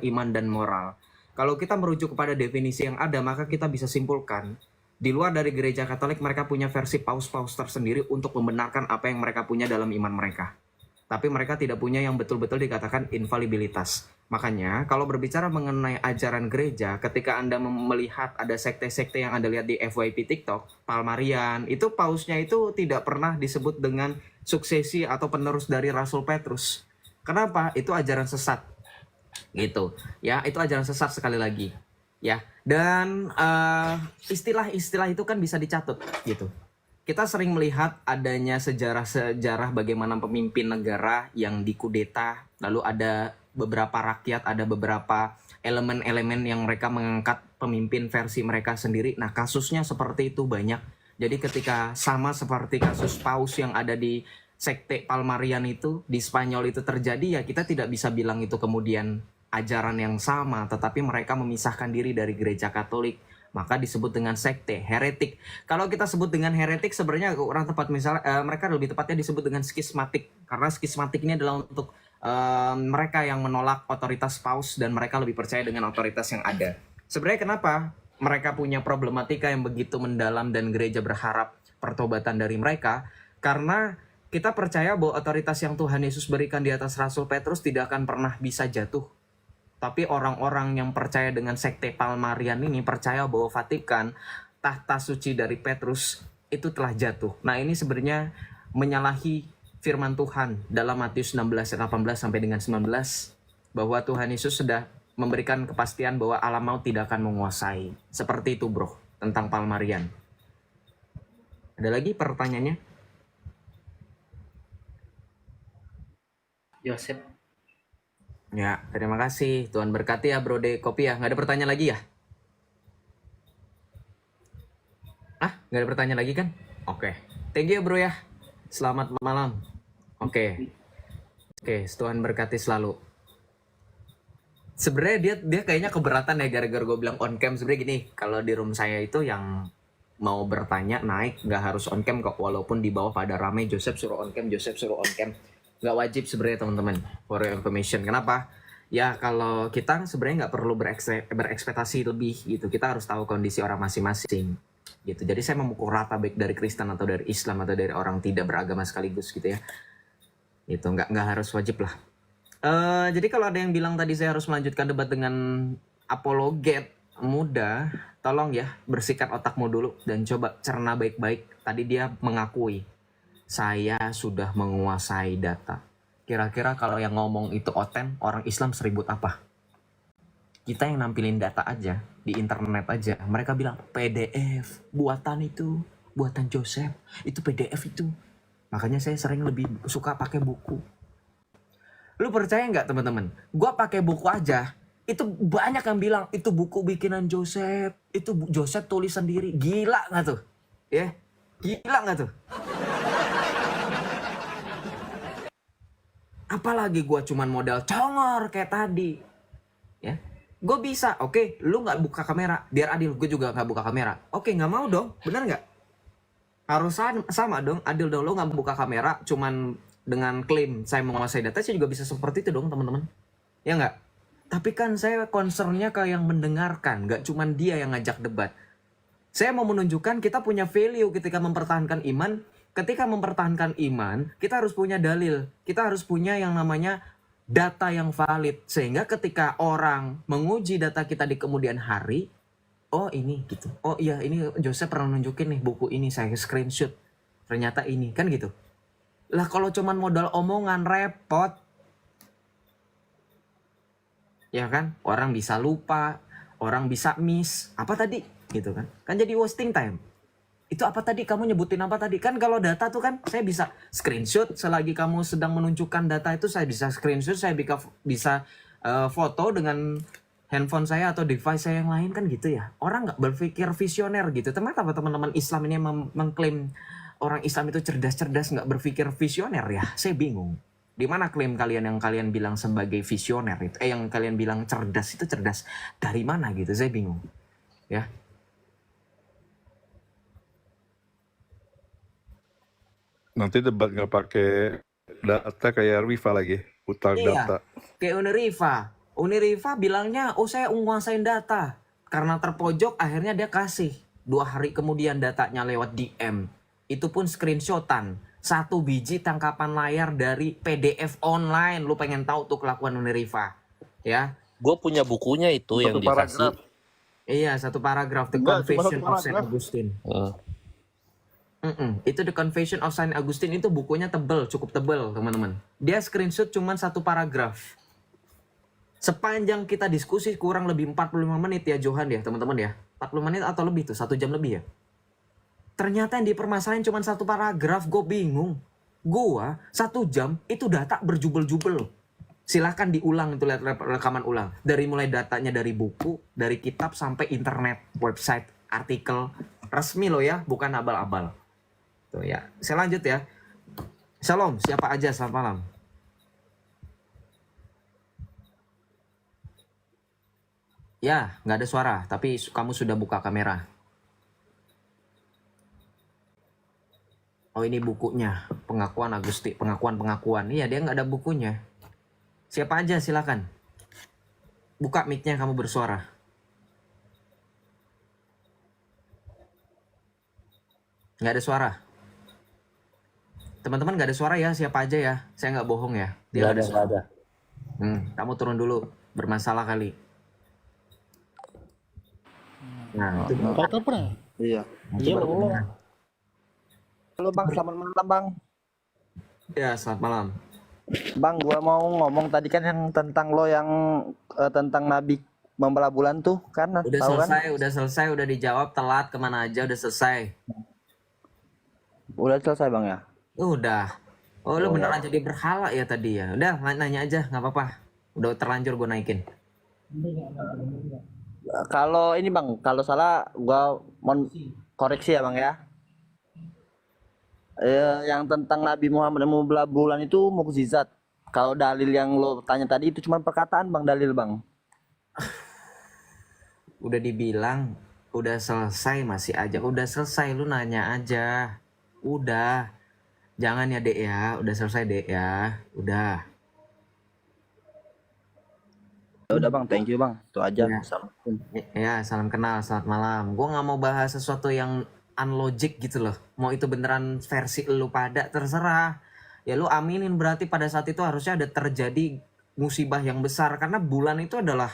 iman dan moral. Kalau kita merujuk kepada definisi yang ada, maka kita bisa simpulkan di luar dari gereja Katolik mereka punya versi paus-paus tersendiri untuk membenarkan apa yang mereka punya dalam iman mereka. Tapi mereka tidak punya yang betul-betul dikatakan infalibilitas. Makanya kalau berbicara mengenai ajaran gereja, ketika Anda melihat ada sekte-sekte yang Anda lihat di FYP TikTok, Palmarian, itu pausnya itu tidak pernah disebut dengan suksesi atau penerus dari Rasul Petrus. Kenapa? Itu ajaran sesat. Gitu. Ya, itu ajaran sesat sekali lagi. Ya. Dan istilah-istilah itu kan bisa dicatut gitu. Kita sering melihat adanya sejarah-sejarah bagaimana pemimpin negara yang dikudeta, lalu ada beberapa rakyat, ada beberapa elemen-elemen yang mereka mengangkat pemimpin versi mereka sendiri. Nah, kasusnya seperti itu banyak. Jadi ketika sama seperti kasus paus yang ada di sekte Palmarian itu, di Spanyol itu terjadi, ya kita tidak bisa bilang itu kemudian ajaran yang sama, tetapi mereka memisahkan diri dari gereja Katolik. Maka disebut dengan sekte, heretik. Kalau kita sebut dengan heretik sebenarnya kurang tepat, misalnya mereka lebih tepatnya disebut dengan skismatik, karena skismatik ini adalah untuk mereka yang menolak otoritas paus dan mereka lebih percaya dengan otoritas yang ada. Sebenarnya kenapa mereka punya problematika yang begitu mendalam dan gereja berharap pertobatan dari mereka? Karena kita percaya bahwa otoritas yang Tuhan Yesus berikan di atas Rasul Petrus tidak akan pernah bisa jatuh. Tapi orang-orang yang percaya dengan sekte Palmarian ini percaya bahwa Vatikan, tahta suci dari Petrus, itu telah jatuh. Nah, ini sebenarnya menyalahi firman Tuhan dalam Matius 16 ayat 18 sampai dengan 19 bahwa Tuhan Yesus sudah memberikan kepastian bahwa alam maut tidak akan menguasai. Seperti itu, bro, tentang Palmarian. Ada lagi pertanyaannya? Joseph. Ya, terima kasih. Tuhan berkati ya, Bro De Kopi ya. Nggak ada pertanyaan lagi ya? Nggak ada pertanyaan lagi kan? Oke. Thank you, Bro ya. Selamat malam. Oke, Tuhan berkati selalu. Sebenarnya dia kayaknya keberatan ya gara-gara gue bilang on cam. Sebenarnya gini, kalau di room saya itu yang mau bertanya naik nggak harus on cam kok, walaupun di bawah pada rame Joseph suruh on cam, Joseph suruh on cam. Nggak wajib sebenarnya teman-teman, for your information. Kenapa? Ya kalau kita sebenarnya nggak perlu berekspektasi lebih gitu. Kita harus tahu kondisi orang masing-masing gitu. Jadi saya memukul rata baik dari Kristen atau dari Islam atau dari orang tidak beragama sekaligus gitu ya. Itu nggak harus wajib lah. Jadi kalau ada yang bilang tadi saya harus melanjutkan debat dengan apologet muda, tolong ya bersihkan otakmu dulu dan coba cerna baik-baik. Tadi dia mengakui saya sudah menguasai data. Kira-kira kalau yang ngomong itu oten, orang Islam seribut apa? Kita yang nampilin data aja, di internet aja. Mereka bilang, PDF, buatan itu, buatan Joseph, itu PDF itu. Makanya saya sering lebih suka pakai buku. Lu percaya nggak teman-teman? Gua pakai buku aja, itu banyak yang bilang, itu buku bikinan Joseph, itu Joseph tulis sendiri. Gila nggak tuh? Ya, gila nggak tuh? Apalagi gue cuman modal congor kayak tadi, ya. Gue bisa, oke, lu nggak buka kamera, biar adil. Gue juga nggak buka kamera. Oke, nggak mau dong, bener nggak? Harus sama dong, adil dong. Lu nggak buka kamera, cuman dengan klaim saya menguasai data, saya juga bisa seperti itu dong, teman-teman. Ya nggak? Tapi kan saya concernnya ke yang mendengarkan, nggak cuman dia yang ngajak debat. Saya mau menunjukkan kita punya value ketika mempertahankan iman. Ketika mempertahankan iman, kita harus punya dalil. Kita harus punya yang namanya data yang valid. Sehingga ketika orang menguji data kita di kemudian hari, oh ini gitu. Oh iya, ini Joseph pernah nunjukin nih buku ini, saya screenshot. Ternyata ini, kan gitu. Lah kalau cuman modal omongan repot. Ya kan? Orang bisa lupa, orang bisa miss. Apa tadi? Gitu kan. Kan jadi wasting time. Itu apa tadi? Kamu nyebutin apa tadi? Kan kalau data tuh kan saya bisa screenshot selagi kamu sedang menunjukkan data itu, saya bisa screenshot, saya bisa foto dengan handphone saya atau device saya yang lain, kan gitu ya. Orang nggak berpikir visioner gitu. Ternyata teman-teman Islam ini mengklaim orang Islam itu cerdas-cerdas, nggak berpikir visioner ya. Saya bingung. Di mana klaim kalian yang kalian bilang sebagai visioner itu? Yang kalian bilang cerdas itu cerdas dari mana gitu? Saya bingung. Ya. Nanti debat nggak pakai data kayak Riva lagi, putar Iya, data. kayak Uneriva. Uniriva bilangnya, oh saya nguasain data. Karena terpojok akhirnya dia kasih. 2 hari kemudian datanya lewat DM. Itu pun screenshotan. 1 biji tangkapan layar dari PDF online. Lu pengen tahu tuh kelakuan Uniriva. Ya. Gue punya bukunya itu yang Satu dia paragraf. kasih. Iya, 1 paragraf. The Enggak, cuma Confession 1 of Saint paragraf. Augustine. Hmm. Itu The Confession of Saint Augustine itu bukunya tebel, cukup tebel teman-teman. Dia screenshot cuma 1 paragraf. Sepanjang kita diskusi kurang lebih 45 menit ya Johan ya teman-teman ya. 40 menit atau lebih tuh, 1 jam lebih ya. Ternyata yang dipermasalahin cuma 1 paragraf, gue bingung. Gua 1 jam itu data berjubel-jubel. Silahkan diulang itu, lihat rekaman ulang. Dari mulai datanya dari buku, dari kitab sampai internet, website, artikel. Resmi loh ya, bukan abal-abal. Tuh ya, saya lanjut ya. Shalom, siapa aja, selamat malam. Ya, nggak ada suara, tapi kamu sudah buka kamera. Oh ini bukunya, pengakuan Agusti, pengakuan. Iya dia nggak ada bukunya. Siapa aja silakan. Buka mic-nya kamu bersuara. Nggak ada suara. Teman-teman nggak ada suara ya, siapa aja ya. Saya nggak bohong ya. Dia Nggak ada. Kamu turun dulu, bermasalah kali. Nah, itu Kau telepon ya? Iya. Iya, baru belum. benar. Halo Bang, selamat malam Bang. Ya, selamat malam. Bang, gua mau ngomong tadi kan yang tentang lo yang tentang Nabi membelah bulan tuh kan, Udah tahu kan? selesai, udah dijawab, telat kemana aja, udah selesai. Udah selesai Bang ya? Udah. Oh, lu beneran jadi berhala ya tadi ya. Udah, nanya aja, nggak apa-apa. Udah terlanjur gue naikin. Kalau ini Bang, kalau salah gua mau koreksi ya Bang ya. Yang tentang Nabi Muhammad membelah bulan itu mukjizat. Kalau dalil yang lo tanya tadi itu cuma perkataan Bang, dalil Bang. Udah dibilang, udah selesai masih aja. Udah selesai, lu nanya aja. Udah. Jangan ya Dek ya, udah selesai Dek ya. Udah. Ya udah Bang, thank you Bang. Itu aja. Ya. Ya, salam kenal, selamat malam. Gue nggak mau bahas sesuatu yang unlogic gitu loh. Mau itu beneran versi lu pada, terserah. Ya lu aminin, berarti pada saat itu harusnya ada terjadi musibah yang besar. Karena bulan itu adalah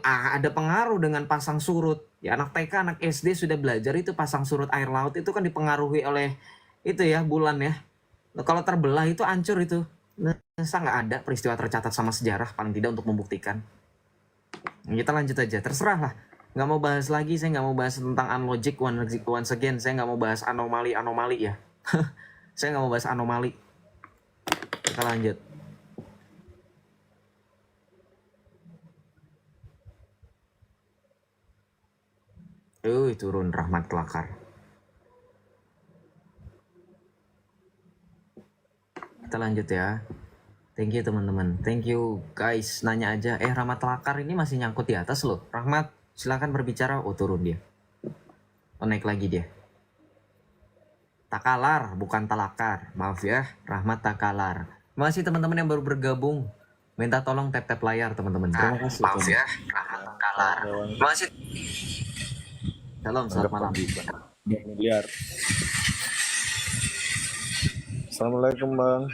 ada pengaruh dengan pasang surut. Ya anak TK, anak SD sudah belajar itu pasang surut air laut itu kan dipengaruhi oleh itu ya bulan ya. Nah, kalau terbelah itu hancur itu. Masa nggak ada peristiwa tercatat sama sejarah paling tidak untuk membuktikan. Kita lanjut aja, terserah lah. Nggak mau bahas lagi, saya nggak mau bahas tentang unlogic once again. Saya nggak mau bahas anomali ya. Saya nggak mau bahas anomali. Kita lanjut. Turun Rahmat Kelakar. Kita lanjut ya. Thank you teman-teman. Thank you guys. Nanya aja. Rahmat Kelakar ini masih nyangkut di atas loh. Rahmat, silakan berbicara. Oh turun dia. Oh naik lagi dia. Takalar, bukan talakar. Maaf ya, Rahmat Takalar. Masih teman-teman yang baru bergabung. Minta tolong tap-tap layar teman-teman. Terima kasih. Maaf ya, Rahmat Takalar. Masih. Shalom, selamat malam. 2 miliar. Assalamualaikum Bang.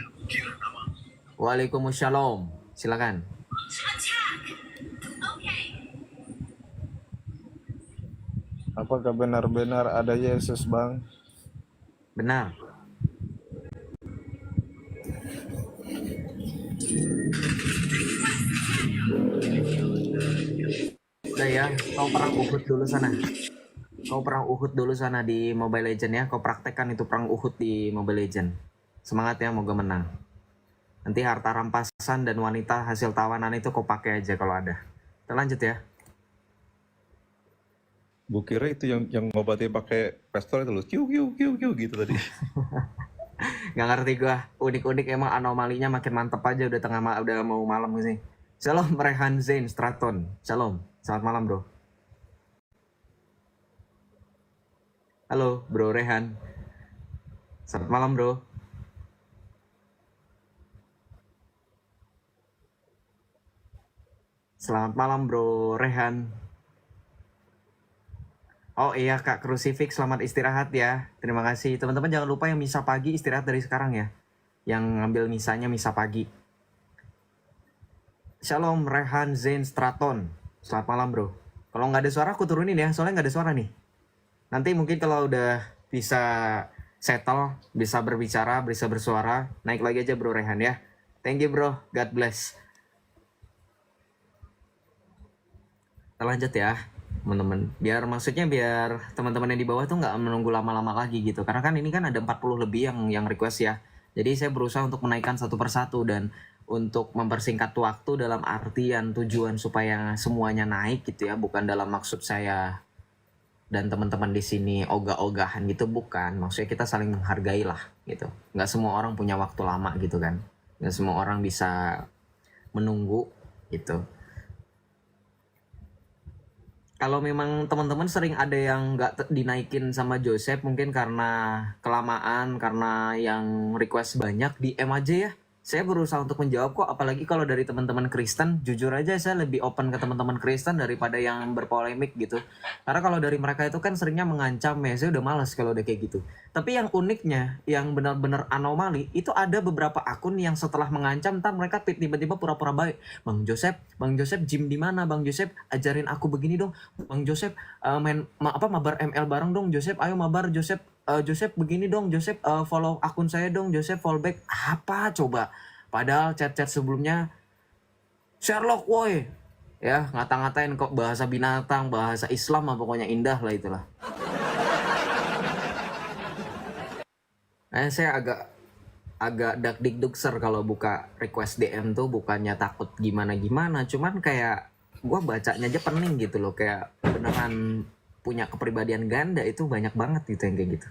Waalaikumsalam. Silakan. Apakah benar-benar ada Yesus Bang? Benar. Udah ya, kau perang Uhud dulu sana. Kau perang Uhud dulu sana di Mobile Legend ya. Kau praktekkan itu perang Uhud di Mobile Legend. Semangat ya, moga menang. Nanti harta rampasan dan wanita hasil tawanan itu kau pakai aja kalau ada. Kita lanjut ya. Bu kira itu yang ngobatin pakai pistol itu loh. Kiu gitu tadi. Gak ngerti gua. Unik-unik emang anomalinya makin mantep aja udah udah mau malam sih. Shalom Rehan Zain Straton. Shalom. Selamat malam bro. Halo bro Rehan. Selamat malam bro. Selamat malam Bro Rehan. Oh iya Kak Crucifix, selamat istirahat ya. Terima kasih. Teman-teman jangan lupa yang misa pagi istirahat dari sekarang ya. Yang ngambil misanya misa pagi. Shalom Rehan Zain Straton. Selamat malam bro. Kalau nggak ada suara aku turunin ya, soalnya nggak ada suara nih. Nanti mungkin kalau udah bisa settle, bisa berbicara, bisa bersuara, naik lagi aja bro Rehan ya. Thank you bro, God bless. Kita lanjut ya teman-teman. Biar teman-teman yang di bawah tuh nggak menunggu lama-lama lagi gitu. Karena kan ini kan ada 40 lebih yang request ya. Jadi saya berusaha untuk menaikkan satu persatu dan untuk mempersingkat waktu dalam artian tujuan supaya semuanya naik gitu ya. Bukan dalam maksud saya dan teman-teman di sini ogah-ogahan gitu, bukan. Maksudnya kita saling menghargai lah gitu. Nggak semua orang punya waktu lama gitu kan. Nggak semua orang bisa menunggu gitu. Kalau memang teman-teman sering ada yang nggak dinaikin sama Joseph, mungkin karena kelamaan, karena yang request banyak, DM aja ya. Saya berusaha untuk menjawab kok, apalagi kalau dari teman-teman Kristen. Jujur aja saya lebih open ke teman-teman Kristen daripada yang berpolemik gitu. Karena kalau dari mereka itu kan seringnya mengancam ya, saya udah males kalau udah kayak gitu. Tapi yang uniknya, yang benar-benar anomali, itu ada beberapa akun yang setelah mengancam, ntar mereka tiba-tiba pura-pura baik. Bang Joseph gym di mana? Bang Joseph ajarin aku begini dong. Bang Joseph mabar ML bareng dong. Joseph ayo mabar Joseph. Joseph begini dong, Joseph follow akun saya dong, Joseph follow back. Apa coba? Padahal chat-chat sebelumnya Sherlock woi. Ya, ngata-ngatain kok bahasa binatang, bahasa Islam pokoknya indah lah itulah. Saya agak dakdikdukser kalau buka request DM tuh, bukannya takut gimana-gimana, cuman kayak gua bacanya aja pening gitu loh, kayak beneran punya kepribadian ganda itu banyak banget gitu yang kayak gitu.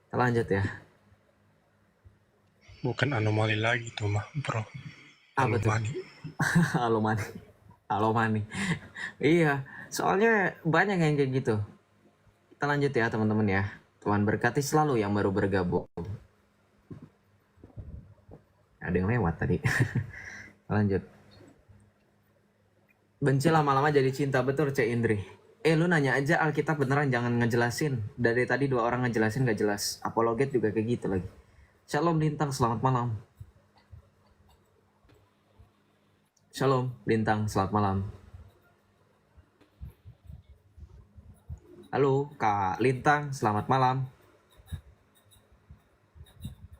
Kita lanjut ya. Bukan anomali lagi tuh mah bro. Apa tuh? Alomani. Iya, soalnya banyak yang kayak gitu. Kita lanjut ya teman-teman ya. Tuhan berkati selalu yang baru bergabung. Ada yang lewat tadi. Kita lanjut. Benci lama-lama jadi cinta, betul Cek Indri. Lu nanya aja Alkitab beneran, jangan ngejelasin. Dari tadi 2 orang ngejelasin gak jelas. Apologet juga kayak gitu lagi. Shalom Lintang, selamat malam. Shalom Lintang, selamat malam. Halo Kak Lintang, selamat malam.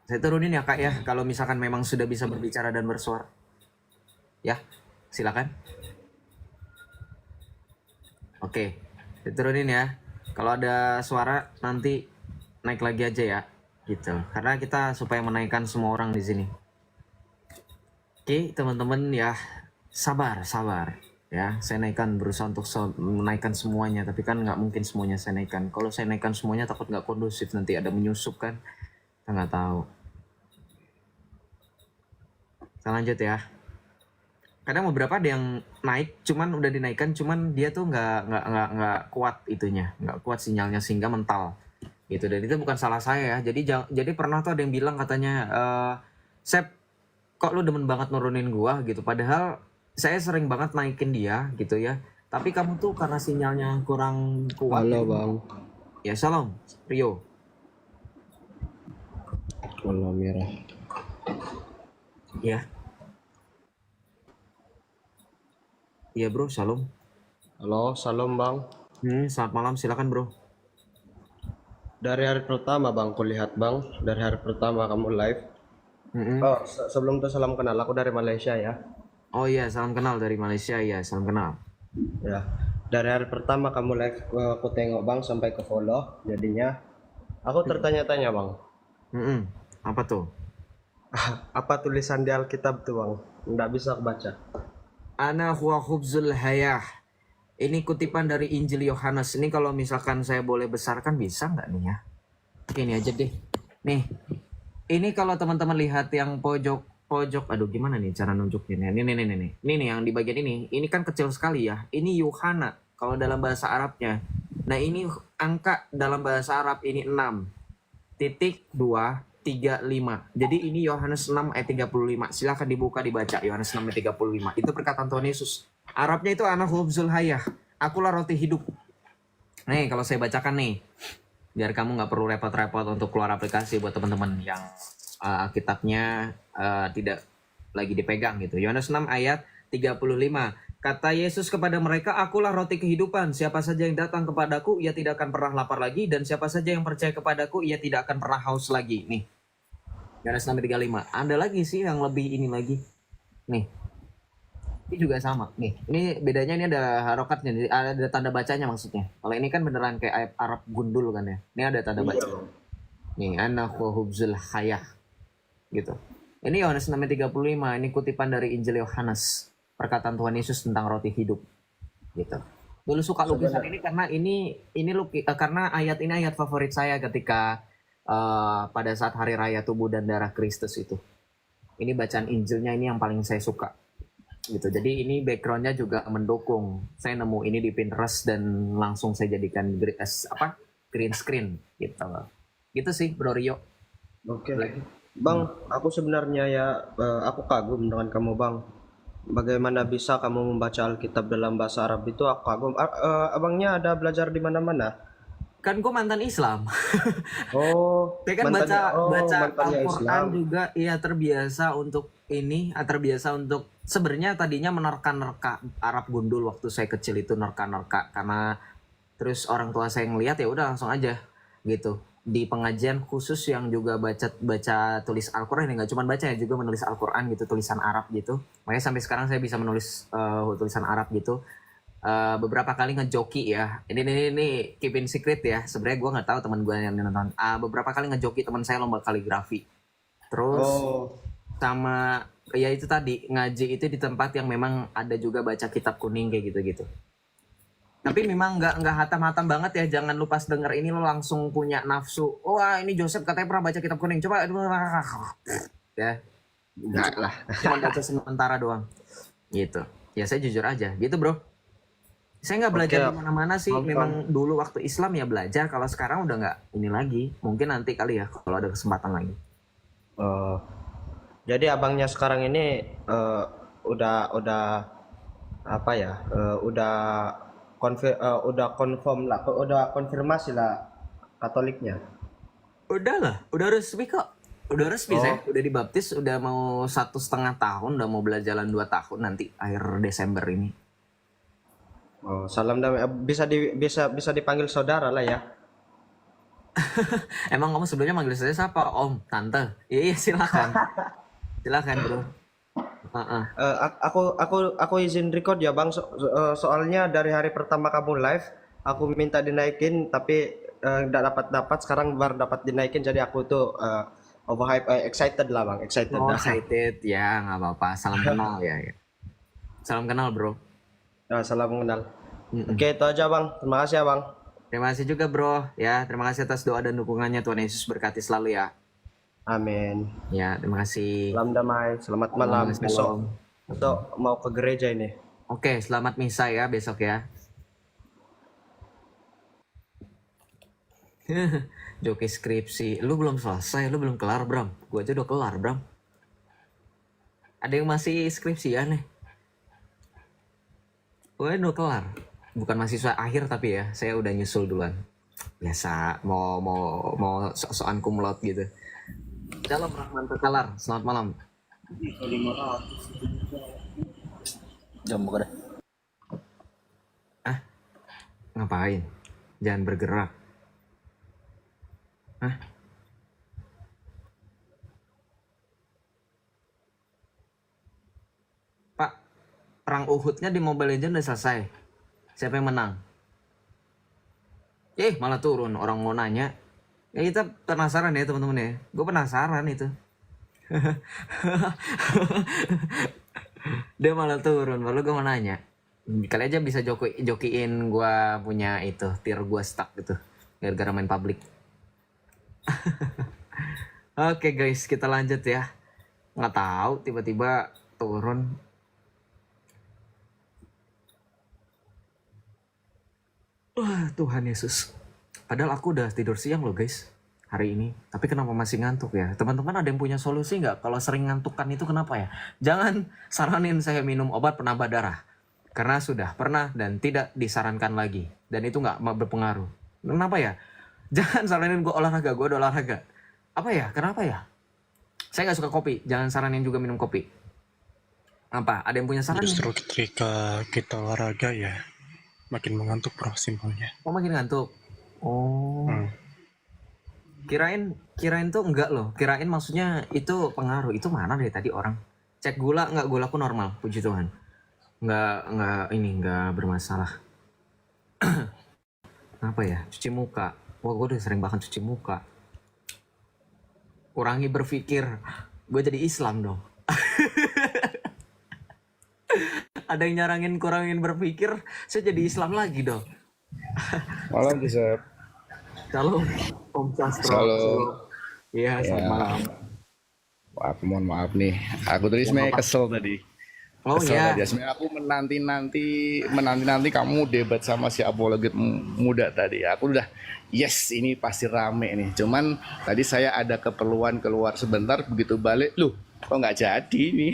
Saya turunin ya Kak ya, kalau misalkan memang sudah bisa berbicara dan bersuara. Ya, silakan. Oke, diturunin ya. Kalau ada suara nanti naik lagi aja ya, gitu. Karena kita supaya menaikkan semua orang di sini. Oke, teman-teman ya, sabar. Ya, saya naikkan, berusaha untuk menaikkan semuanya. Tapi kan nggak mungkin semuanya saya naikkan. Kalau saya naikkan semuanya takut nggak kondusif, nanti ada menyusup kan. Kita nggak tahu. Kita lanjut ya. Kadang beberapa ada yang naik, cuman udah dinaikkan, cuman dia tuh nggak kuat itunya, nggak kuat sinyalnya sehingga mental gitu. Dan itu bukan salah saya ya. Jadi pernah tuh ada yang bilang katanya, Sep, kok lu demen banget nurunin gua gitu. Padahal saya sering banget naikin dia gitu ya. Tapi kamu tuh karena sinyalnya kurang kuat. Halo bang. Ya shalom, Rio. Warna merah. Ya. Iya bro, shalom. Halo, salam bang. Selamat malam, silakan bro. Dari hari pertama bang, kulihat bang. Dari hari pertama kamu live. Oh, sebelum itu salam kenal. Aku dari Malaysia ya. Oh iya, salam kenal dari Malaysia ya, salam kenal. Ya. Dari hari pertama kamu live, aku tengok bang sampai ke follow. Jadinya, aku tertanya-tanya bang. Apa tuh? Apa tulisan di Alkitab tuh bang? Nggak bisa aku baca. Ana huwa khubzul hayah. Ini kutipan dari Injil Yohanes. Ini kalau misalkan saya boleh besarkan bisa nggak nih ya? Oke, ini aja deh. Nih, ini kalau teman-teman lihat yang pojok, aduh gimana nih cara nunjukinnya? Ini nih yang di bagian ini. Ini kan kecil sekali ya. Ini Yohana kalau dalam bahasa Arabnya. Nah ini angka dalam bahasa Arab ini 6.235. Jadi ini Yohanes 6 ayat 35. Silahkan dibuka dibaca Yohanes 6 ayat 35. Itu perkataan Tuhan Yesus. Arabnya itu ana khubzul hayah. Akulah roti hidup. Nih kalau saya bacakan nih, biar kamu nggak perlu repot-repot untuk keluar aplikasi buat teman-teman yang kitabnya tidak lagi dipegang gitu. Yohanes 6 ayat 35. Kata Yesus kepada mereka, akulah roti kehidupan. Siapa saja yang datang kepadaku, ia tidak akan pernah lapar lagi. Dan siapa saja yang percaya kepadaku, ia tidak akan pernah haus lagi. Nih, Yohanes 6 ayat 35. Ada lagi sih yang lebih ini lagi. Nih, ini juga sama. Nih, ini bedanya ini ada harokatnya, jadi ada tanda bacanya maksudnya. Kalau ini kan beneran kayak ayat Arab gundul kan ya. Ini ada tanda baca. Nih, ana hubzul hayah. Gitu. Ini Yohanes 6:35, ini kutipan dari Injil Yohanes, perkataan Tuhan Yesus tentang roti hidup. Gitu. Dulu suka lukisan ini karena karena ayat ini ayat favorit saya ketika pada saat hari raya tubuh dan darah Kristus itu. Ini bacaan Injilnya ini yang paling saya suka. Gitu. Jadi ini backgroundnya juga mendukung. Saya nemu ini di Pinterest dan langsung saya jadikan green screen gitu. Gitu sih Bro Rio. Oke. Bang, aku sebenarnya aku kagum dengan kamu, Bang. Bagaimana bisa kamu membaca Alkitab dalam bahasa Arab itu aku kagum. Abangnya ada belajar di mana-mana? Kan gue mantan Islam. Oh, Saya kan baca mantannya Al-Quran Islam. juga, iya terbiasa untuk sebenarnya tadinya menerka-nerka Arab gundul waktu saya kecil itu nerka-nerka karena terus orang tua saya ngeliat ya udah langsung aja gitu. Di pengajian khusus yang juga baca tulis Al-Quran, nggak cuma baca ya juga menulis Al-Quran gitu, tulisan Arab gitu. Makanya sampai sekarang saya bisa menulis tulisan Arab gitu. Beberapa kali ngejoki ya. Ini keep in secret ya. Sebenarnya gue nggak tahu teman gue yang nonton. Beberapa kali ngejoki teman saya lomba kaligrafi. Terus sama ya itu tadi ngaji itu di tempat yang memang ada juga baca kitab kuning kayak gitu-gitu. Tapi memang nggak hatam-hatam banget ya. Jangan lu pas denger ini lo langsung punya nafsu. Wah ini Joseph katanya pernah baca kitab kuning. Coba ya. Enggak lah. Cuma baca sementara doang. Gitu. Ya saya jujur aja. Gitu bro. Saya nggak belajar di mana-mana sih. Memang dulu waktu Islam ya belajar. Kalau sekarang udah nggak ini lagi. Mungkin nanti kali ya kalau ada kesempatan lagi. Jadi abangnya sekarang ini udah apa ya? Udah confirm lah, udah konfirmasi lah Katoliknya. Udah resmi kok. Udah resmi saya, udah dibaptis, udah mau 1,5 tahun, udah mau berjalan 2 tahun nanti akhir Desember ini. Salam damai. Bisa dipanggil saudara lah ya. Emang kamu sebelumnya manggil saya siapa? Om, tante. Iya silakan. Silakan bro. Aku izin record ya bang. Soalnya dari hari pertama kamu live, aku minta dinaikin tapi nggak dapat. Sekarang baru dapat dinaikin. Jadi aku tuh overhype, excited lah bang. Excited. Excited ya nggak apa-apa. Salam kenal ya. Salam kenal bro. Salam mengenal. Oke itu aja bang. Terima kasih ya bang. Terima kasih juga bro. Ya terima kasih atas doa dan dukungannya. Tuhan Yesus berkati selalu ya. Amin. Ya terima kasih. Salam damai. Selamat malam. Besok mau ke gereja ini. Oke, selamat misa ya besok ya. Joki skripsi. Lu belum selesai, lu belum kelar Bram. Gua aja udah kelar Bram. Ada yang masih skripsi ya nih? Gue udah kelar. Bukan mahasiswa akhir tapi ya, saya udah nyusul duluan. Biasa mau sok-sokan cum laude gitu. Shalom Rahman kelar. Selamat malam. Jam buka deh. Ngapain? Jangan bergerak. Pak, perang Uhudnya di Mobile Legends udah selesai. Siapa yang menang? Malah turun orang mau nanya. Ya kita penasaran ya teman-teman ya. Gue penasaran itu. Dia malah turun, baru gue mau nanya. Kali aja bisa jokiin gue punya itu, tier gue stuck gitu. Gara-gara main public. Oke guys, kita lanjut ya. Nggak tahu tiba-tiba turun. Tuhan Yesus. Padahal aku udah tidur siang loh guys hari ini. Tapi kenapa masih ngantuk ya? Teman-teman ada yang punya solusi nggak? Kalau sering ngantukkan itu kenapa ya? Jangan saranin saya minum obat penambah darah. karena sudah pernah dan tidak disarankan lagi, dan itu nggak berpengaruh. Kenapa ya? Jangan saranin gue olahraga, gue udah olahraga. Apa ya? Kenapa ya? Saya nggak suka kopi, jangan saranin juga minum kopi. Apa? Ada yang punya saran? Justru ketika kita olahraga ya makin mengantuk bro, simpelnya. Oh, makin ngantuk. Oh, kirain tuh enggak loh. Kirain maksudnya itu pengaruh. Itu mana dari tadi orang? Cek gula nggak, gulaku normal, puji Tuhan. Nggak bermasalah. Apa ya? Cuci muka. Wah, gue udah sering banget cuci muka. Kurangi berpikir. Gue jadi Islam dong. Ada yang nyarangin kurangin berpikir, saya jadi Islam lagi dong. Malam Joseph. Shalom, Om Sastro. Shalom. Iya, selamat Ya. malam. Mohon maaf nih. Aku tadi sebenarnya kesel tadi. Oh Kesel iya, tadi. Sebenarnya aku menanti kamu debat sama si apologet muda tadi. Aku udah yes, ini pasti rame nih. Cuman tadi saya ada keperluan keluar sebentar, begitu balik, loh, kok nggak jadi nih.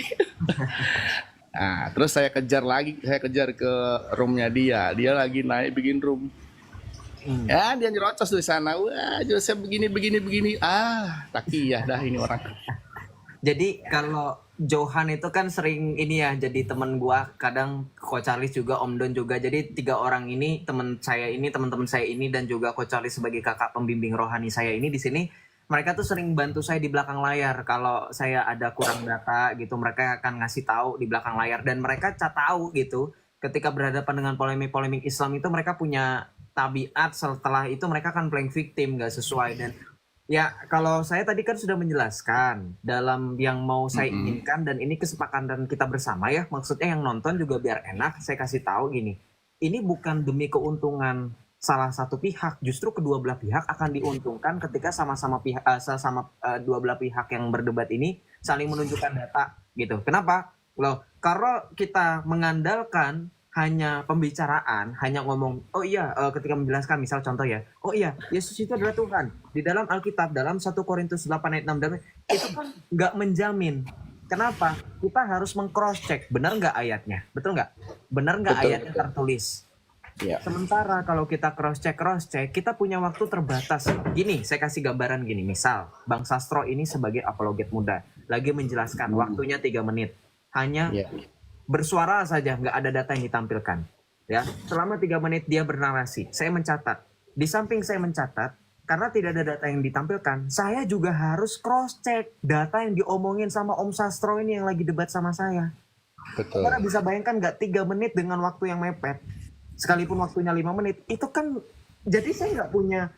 Nah, terus saya kejar ke roomnya dia. Dia lagi naik bikin room. Ya, dia nyerocos di sana. Wah, Joseph begini. Takiyah dah ini orang. jadi kalau Johan itu kan sering ini ya, jadi teman gua, kadang Coach Charles juga, Om Don juga. Jadi 3 orang ini, teman teman-teman saya ini, dan juga Coach Charles sebagai kakak pembimbing rohani saya ini di sini. Mereka tuh sering bantu saya di belakang layar. Kalau saya ada kurang data gitu, mereka akan ngasih tahu di belakang layar. Dan mereka tahu gitu, ketika berhadapan dengan polemik-polemik Islam itu mereka punya tabiat, setelah itu mereka akan playing victim, nggak sesuai. Dan ya kalau saya tadi kan sudah menjelaskan dalam yang mau saya inginkan, dan ini kesepakatan kita bersama ya. Maksudnya yang nonton juga biar enak, saya kasih tahu gini. Ini bukan demi keuntungan salah satu pihak, justru kedua belah pihak akan diuntungkan ketika sama-sama dua belah pihak yang berdebat ini saling menunjukkan data gitu. Kenapa? Loh, kalau kita mengandalkan hanya pembicaraan, hanya ngomong, oh iya, ketika menjelaskan, misal contoh ya, oh iya, Yesus itu adalah Tuhan. Di dalam Alkitab, dalam 1 Korintus 8 ayat 6, itu kan nggak menjamin. Kenapa? Kita harus meng-cross check, benar nggak ayatnya? Betul nggak? Benar nggak ayatnya tertulis? Ya. Sementara kalau kita cross check, kita punya waktu terbatas. Gini, saya kasih gambaran gini. Misal, Bang Sastro ini sebagai apologet muda lagi menjelaskan, waktunya 3 menit. Hanya bersuara saja, nggak ada data yang ditampilkan. Ya, selama 3 menit dia bernarasi. Saya mencatat. Di samping saya mencatat, karena tidak ada data yang ditampilkan, saya juga harus cross check data yang diomongin sama Om Sastro ini yang lagi debat sama saya. Betul. Karena bisa bayangkan nggak 3 menit dengan waktu yang mepet, sekalipun waktunya 5 menit, itu kan jadi saya nggak punya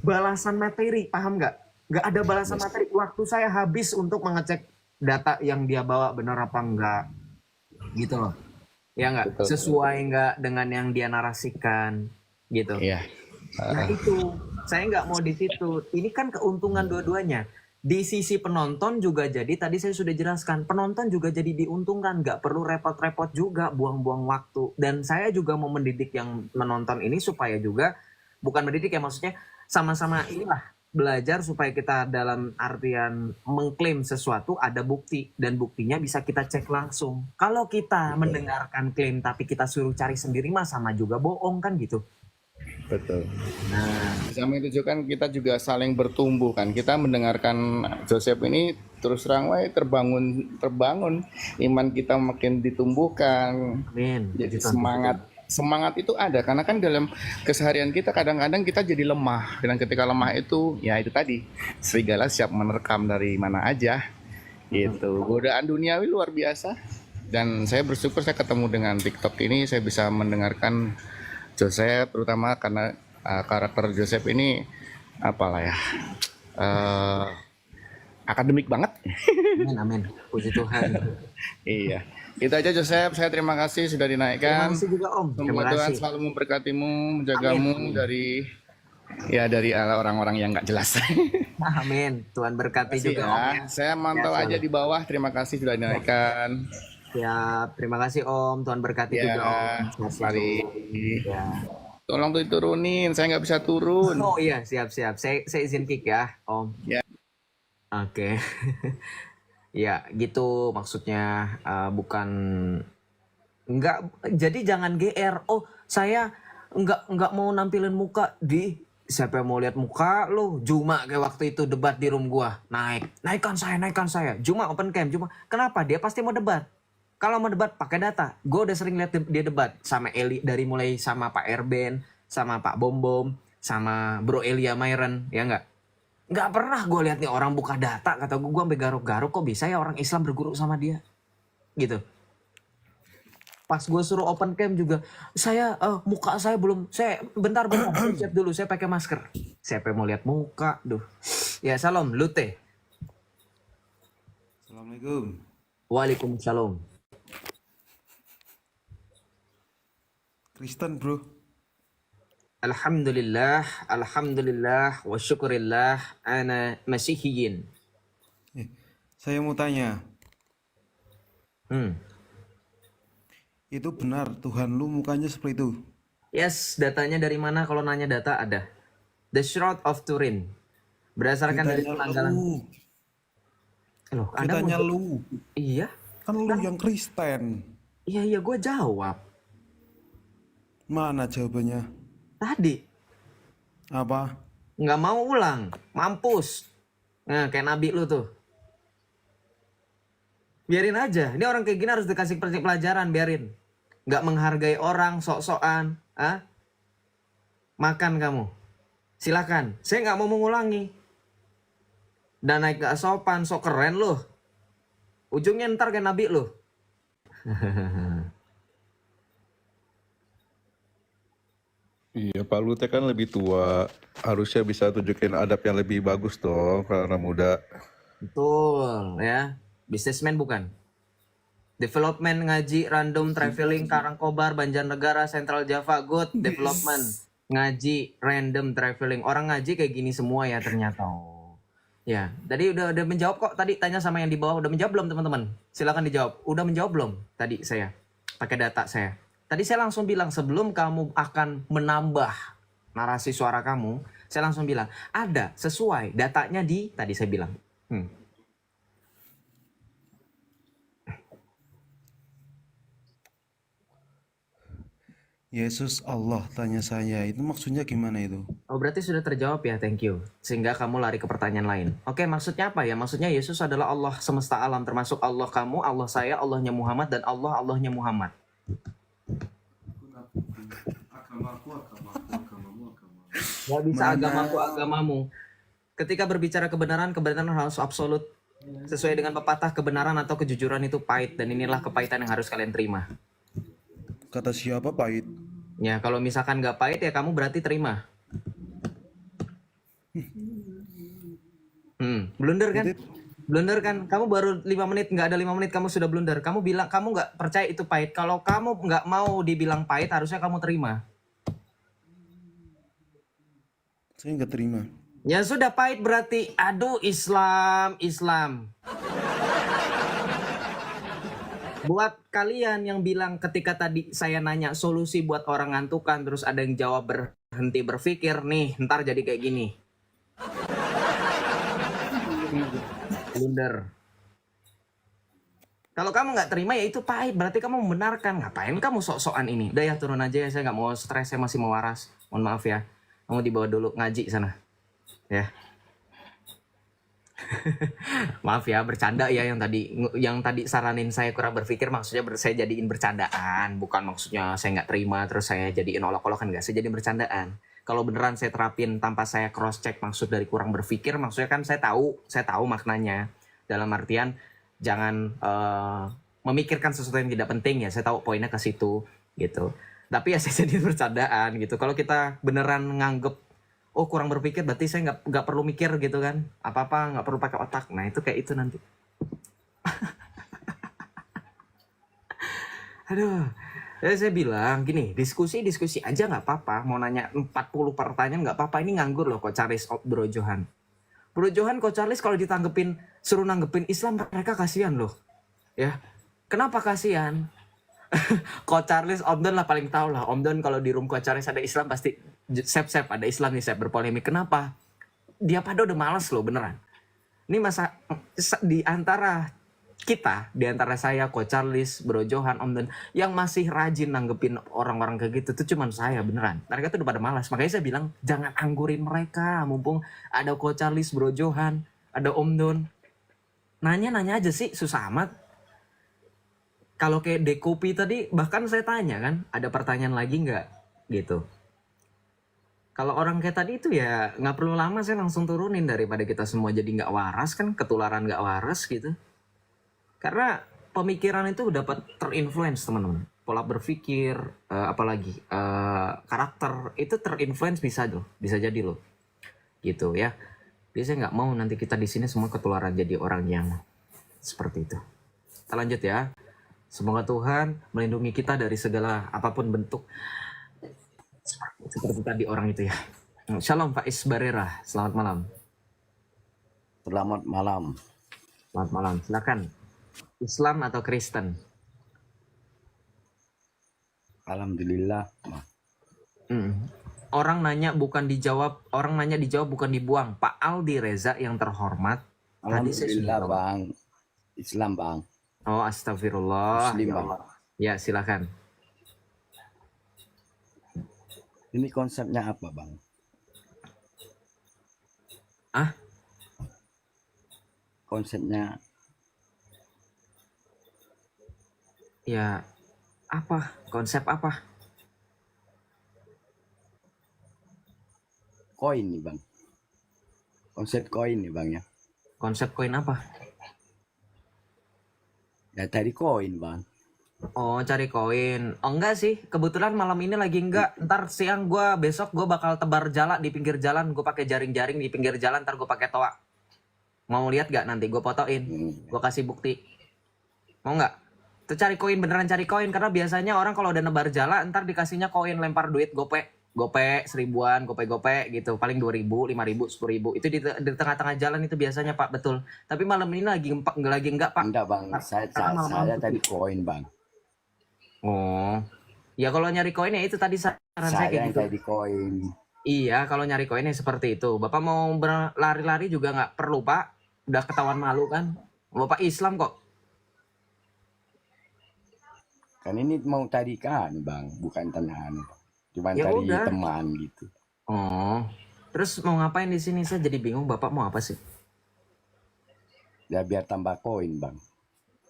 balasan materi, paham nggak? Nggak ada balasan materi, waktu saya habis untuk mengecek data yang dia bawa benar apa enggak, gitu loh. Ya nggak? Betul. Sesuai nggak dengan yang dia narasikan, gitu. Iya. Nah itu, saya nggak mau di situ. Ini kan keuntungan dua-duanya. Di sisi penonton juga jadi, tadi saya sudah jelaskan, penonton juga jadi diuntungkan, nggak perlu repot-repot juga buang-buang waktu. Dan saya juga mau mendidik yang menonton ini supaya juga, bukan mendidik ya, maksudnya sama-sama inilah belajar supaya kita dalam artian mengklaim sesuatu ada bukti, dan buktinya bisa kita cek langsung. Kalau kita mendengarkan klaim tapi kita suruh cari sendiri mah sama juga bohong kan gitu. Betul. Nah, Di samping itu kan kita juga saling bertumbuh kan. Kita mendengarkan Joseph ini terus terang terbangun iman kita makin ditumbuhkan. amin. Jadi Puji Tuhan. semangat itu ada karena kan dalam keseharian kita kadang-kadang kita jadi lemah. Dan ketika lemah itu ya itu tadi serigala siap menerkam dari mana aja. Gitu. Godaan duniawi luar biasa. Dan saya bersyukur saya ketemu dengan TikTok ini, saya bisa mendengarkan Joseph, terutama karena karakter Joseph ini apalah ya, akademik banget. Amin, amin. Puji Tuhan. Iya, itu aja Joseph. Saya terima kasih sudah Terima dinaikkan. kasih juga Om. Terima Semoga Tuhan kasih. selalu memberkatimu, menjagamu dari orang-orang yang nggak jelas. Amin. Tuhan berkati Terima kasih juga ya. Om ya. Saya mantau Ya, aja di bawah. Terima kasih sudah dinaikkan. Siap. Terima kasih Om. Tuhan berkati juga Om. Mari. Ya. Tolong diturunin, saya nggak bisa turun. Oh iya, siap. Saya izin kick ya Om. Ya. Oke. Ya, gitu maksudnya, bukan Enggak, jadi jangan GR. Oh, saya enggak mau nampilin muka di siapa yang mau lihat muka lo? Juma kayak waktu itu debat di room gua. Naikkan saya. Juma open cam, Juma. Kenapa? Dia pasti mau debat. Kalau mau debat pakai data. Gue udah sering lihat dia debat sama Eli dari mulai sama Pak Erben, sama Pak Bom Bom, sama Bro Elia Myron, ya enggak? Enggak pernah gue lihat nih orang buka data, kata gue sampai garuk-garuk kok bisa ya orang Islam berguru sama dia. Gitu. Pas gue suruh open cam juga, muka saya belum, bentar siap dulu, saya pakai masker. Siapa yang mau lihat muka, duh. Ya salam, Lute. Assalamualaikum. Waalaikumsalam. Kristen bro. Alhamdulillah, wa syukurillah, ana masihiyin. Saya mau tanya, Hmm. itu benar Tuhan lu mukanya seperti itu? Yes, datanya dari mana? Kalau nanya data ada. The Shroud of Turin. Berdasarkan dari Ditanya penanggalan. lu, Loh, Anda ditanya mau... lu, Iya, kan lu yang Kristen. iya, gue jawab. Mana jawabannya? Tadi. Apa? Nggak mau ulang. Mampus. Nah, kayak nabi lu tuh. Biarin aja. Ini orang kayak gini harus dikasih pelajaran, biarin. Nggak menghargai orang, sok-sokan. Makan kamu. Silakan. Saya nggak mau mengulangi. Dan naik gak sopan, sok keren loh. Ujungnya ntar kayak nabi loh. Iya, Pak Lute kan lebih tua. Harusnya bisa tunjukin adab yang lebih bagus dong karena muda. Betul ya. Businessman bukan. Development ngaji random traveling Karangkobar, Banjarnegara, Central Java, good development. Ngaji random traveling. Orang ngaji kayak gini semua ya ternyata. Oh. Ya, tadi udah menjawab kok. Tadi tanya sama yang di bawah udah menjawab belum teman-teman? Silakan dijawab. Udah menjawab belum? Tadi saya pakai data saya. Tadi saya langsung bilang sebelum kamu akan menambah narasi suara kamu, saya langsung bilang ada sesuai datanya di tadi saya bilang. Yesus Allah, tanya saya, itu maksudnya gimana itu? Oh berarti sudah terjawab ya, thank you. Sehingga kamu lari ke pertanyaan lain. Oke, maksudnya apa ya? Maksudnya Yesus adalah Allah semesta alam, termasuk Allah kamu, Allah saya, Allahnya Muhammad, dan Allahnya Muhammad. Gak bisa agamaku, agamamu. Ketika berbicara kebenaran harus absolut. Sesuai dengan pepatah, kebenaran atau kejujuran itu pahit. Dan inilah kepahitan yang harus kalian terima. Kata siapa pahit? Ya, kalau misalkan gak pahit ya kamu berarti terima. Blunder kan? Blunder kan? Kamu baru 5 menit, nggak ada 5 menit kamu sudah blunder. Kamu bilang, kamu nggak percaya itu pahit. Kalau kamu nggak mau dibilang pahit, harusnya kamu terima. Saya nggak terima. Ya sudah pahit berarti, aduh Islam. Buat kalian yang bilang ketika tadi saya nanya solusi buat orang ngantukan, terus ada yang jawab berhenti berpikir, nih ntar jadi kayak gini. Blunder. Kalau kamu nggak terima ya itu pahit, berarti kamu membenarkan. Ngapain kamu sok-sokan ini? Udah ya turun aja ya, saya nggak mau stres, saya masih mau waras. Mohon maaf ya, kamu dibawa dulu ngaji sana. Ya. Maaf ya, bercanda ya yang tadi saranin saya kurang berpikir, maksudnya saya jadiin bercandaan, bukan maksudnya saya nggak terima terus saya jadiin olok-olokan, nggak, saya jadiin bercandaan. Kalau beneran saya terapin tanpa saya cross check maksud dari kurang berpikir, maksudnya kan saya tahu maknanya. Dalam artian jangan memikirkan sesuatu yang tidak penting ya, saya tahu poinnya ke situ gitu. Tapi ya saya jadiin bercandaan gitu. Kalau kita beneran nganggep oh kurang berpikir berarti saya nggak perlu mikir gitu kan, apa-apa nggak perlu pakai otak, nah itu kayak itu nanti. Aduh, saya bilang gini, diskusi aja nggak apa-apa, mau nanya 40 pertanyaan nggak apa-apa, ini nganggur loh kok Charles Bro Johan kok Charles kalau ditanggepin suruh nanggepin Islam mereka kasihan loh ya. Kenapa kasihan? Coach Charles, Om Don lah paling tahu lah. Om Don kalau di room Coach Charles ada Islam pasti sep ada Islam nih, sep berpolemik. Kenapa? Dia pada udah males loh beneran. Ini masa di antara kita di antara saya, Coach Charles, Bro Johan, Om Dan yang masih rajin nanggepin orang-orang kayak gitu tuh cuman saya beneran. Mereka tuh udah pada malas. Makanya saya bilang jangan anggurin mereka mumpung ada Coach Charles, Bro Johan, ada Om Don. Nanya-nanya aja sih, susah amat. Kalau kayak Dekopi tadi bahkan saya tanya kan, ada pertanyaan lagi nggak gitu. Kalau orang kayak tadi itu ya nggak perlu lama, saya langsung turunin daripada kita semua jadi nggak waras kan, ketularan nggak waras gitu. Karena pemikiran itu dapat terinfluence teman-teman. Pola berpikir, apalagi karakter itu terinfluence bisa jadi loh, gitu ya. Jadi saya nggak mau nanti kita di sini semua ketularan jadi orang yang seperti itu. Kita lanjut ya. Semoga Tuhan melindungi kita dari segala apapun bentuk seperti tadi orang itu ya. Shalom Faiz Barera, selamat malam. Selamat malam. Selamat malam, silakan. Islam atau Kristen? Alhamdulillah. Orang nanya dijawab bukan dibuang. Pak Aldi Reza yang terhormat. Tadi saya Alhamdulillah sudah bang. Islam bang. Oh astagfirullah. Muslim Ya bang. Allah. Ya silakan. Ini konsepnya apa bang? Ah? Konsepnya Ya apa? Konsep apa? koin nih bang. Konsep koin nih bang ya. Konsep koin apa? Ya tadi koin bang. Oh cari koin. Oh enggak sih, kebetulan malam ini lagi enggak. Ntar siang besok gue bakal tebar jala di pinggir jalan. Gue pakai jaring-jaring di pinggir jalan. Ntar gue pakai toa. Mau lihat gak nanti? Gue fotoin. Gue kasih bukti. Mau nggak? Tuh cari koin, beneran cari koin. Karena biasanya orang kalau udah nebar jala ntar dikasihnya koin, lempar duit gope. Gope 1000-an, gope gitu. Paling 2000, 5000, 10000. Itu di tengah-tengah jalan itu biasanya Pak, betul. Tapi malam ini lagi enggak Pak. Enggak bang. Saya tadi koin bang. Oh. Ya kalau nyari koin ya itu tadi saran saya Saya kayak yang gitu. tadi koin. Iya, kalau nyari koinnya seperti itu. Bapak mau berlari-lari juga nggak perlu, Pak. Udah ketahuan malu kan. Bapak Islam kok. Kan ini mau tadi kan bang, bukan tenan. Cuman Ya tadi udah. teman gitu. Oh. Terus mau ngapain di sini? Saya jadi bingung. Bapak mau apa sih? Ya biar tambah koin bang.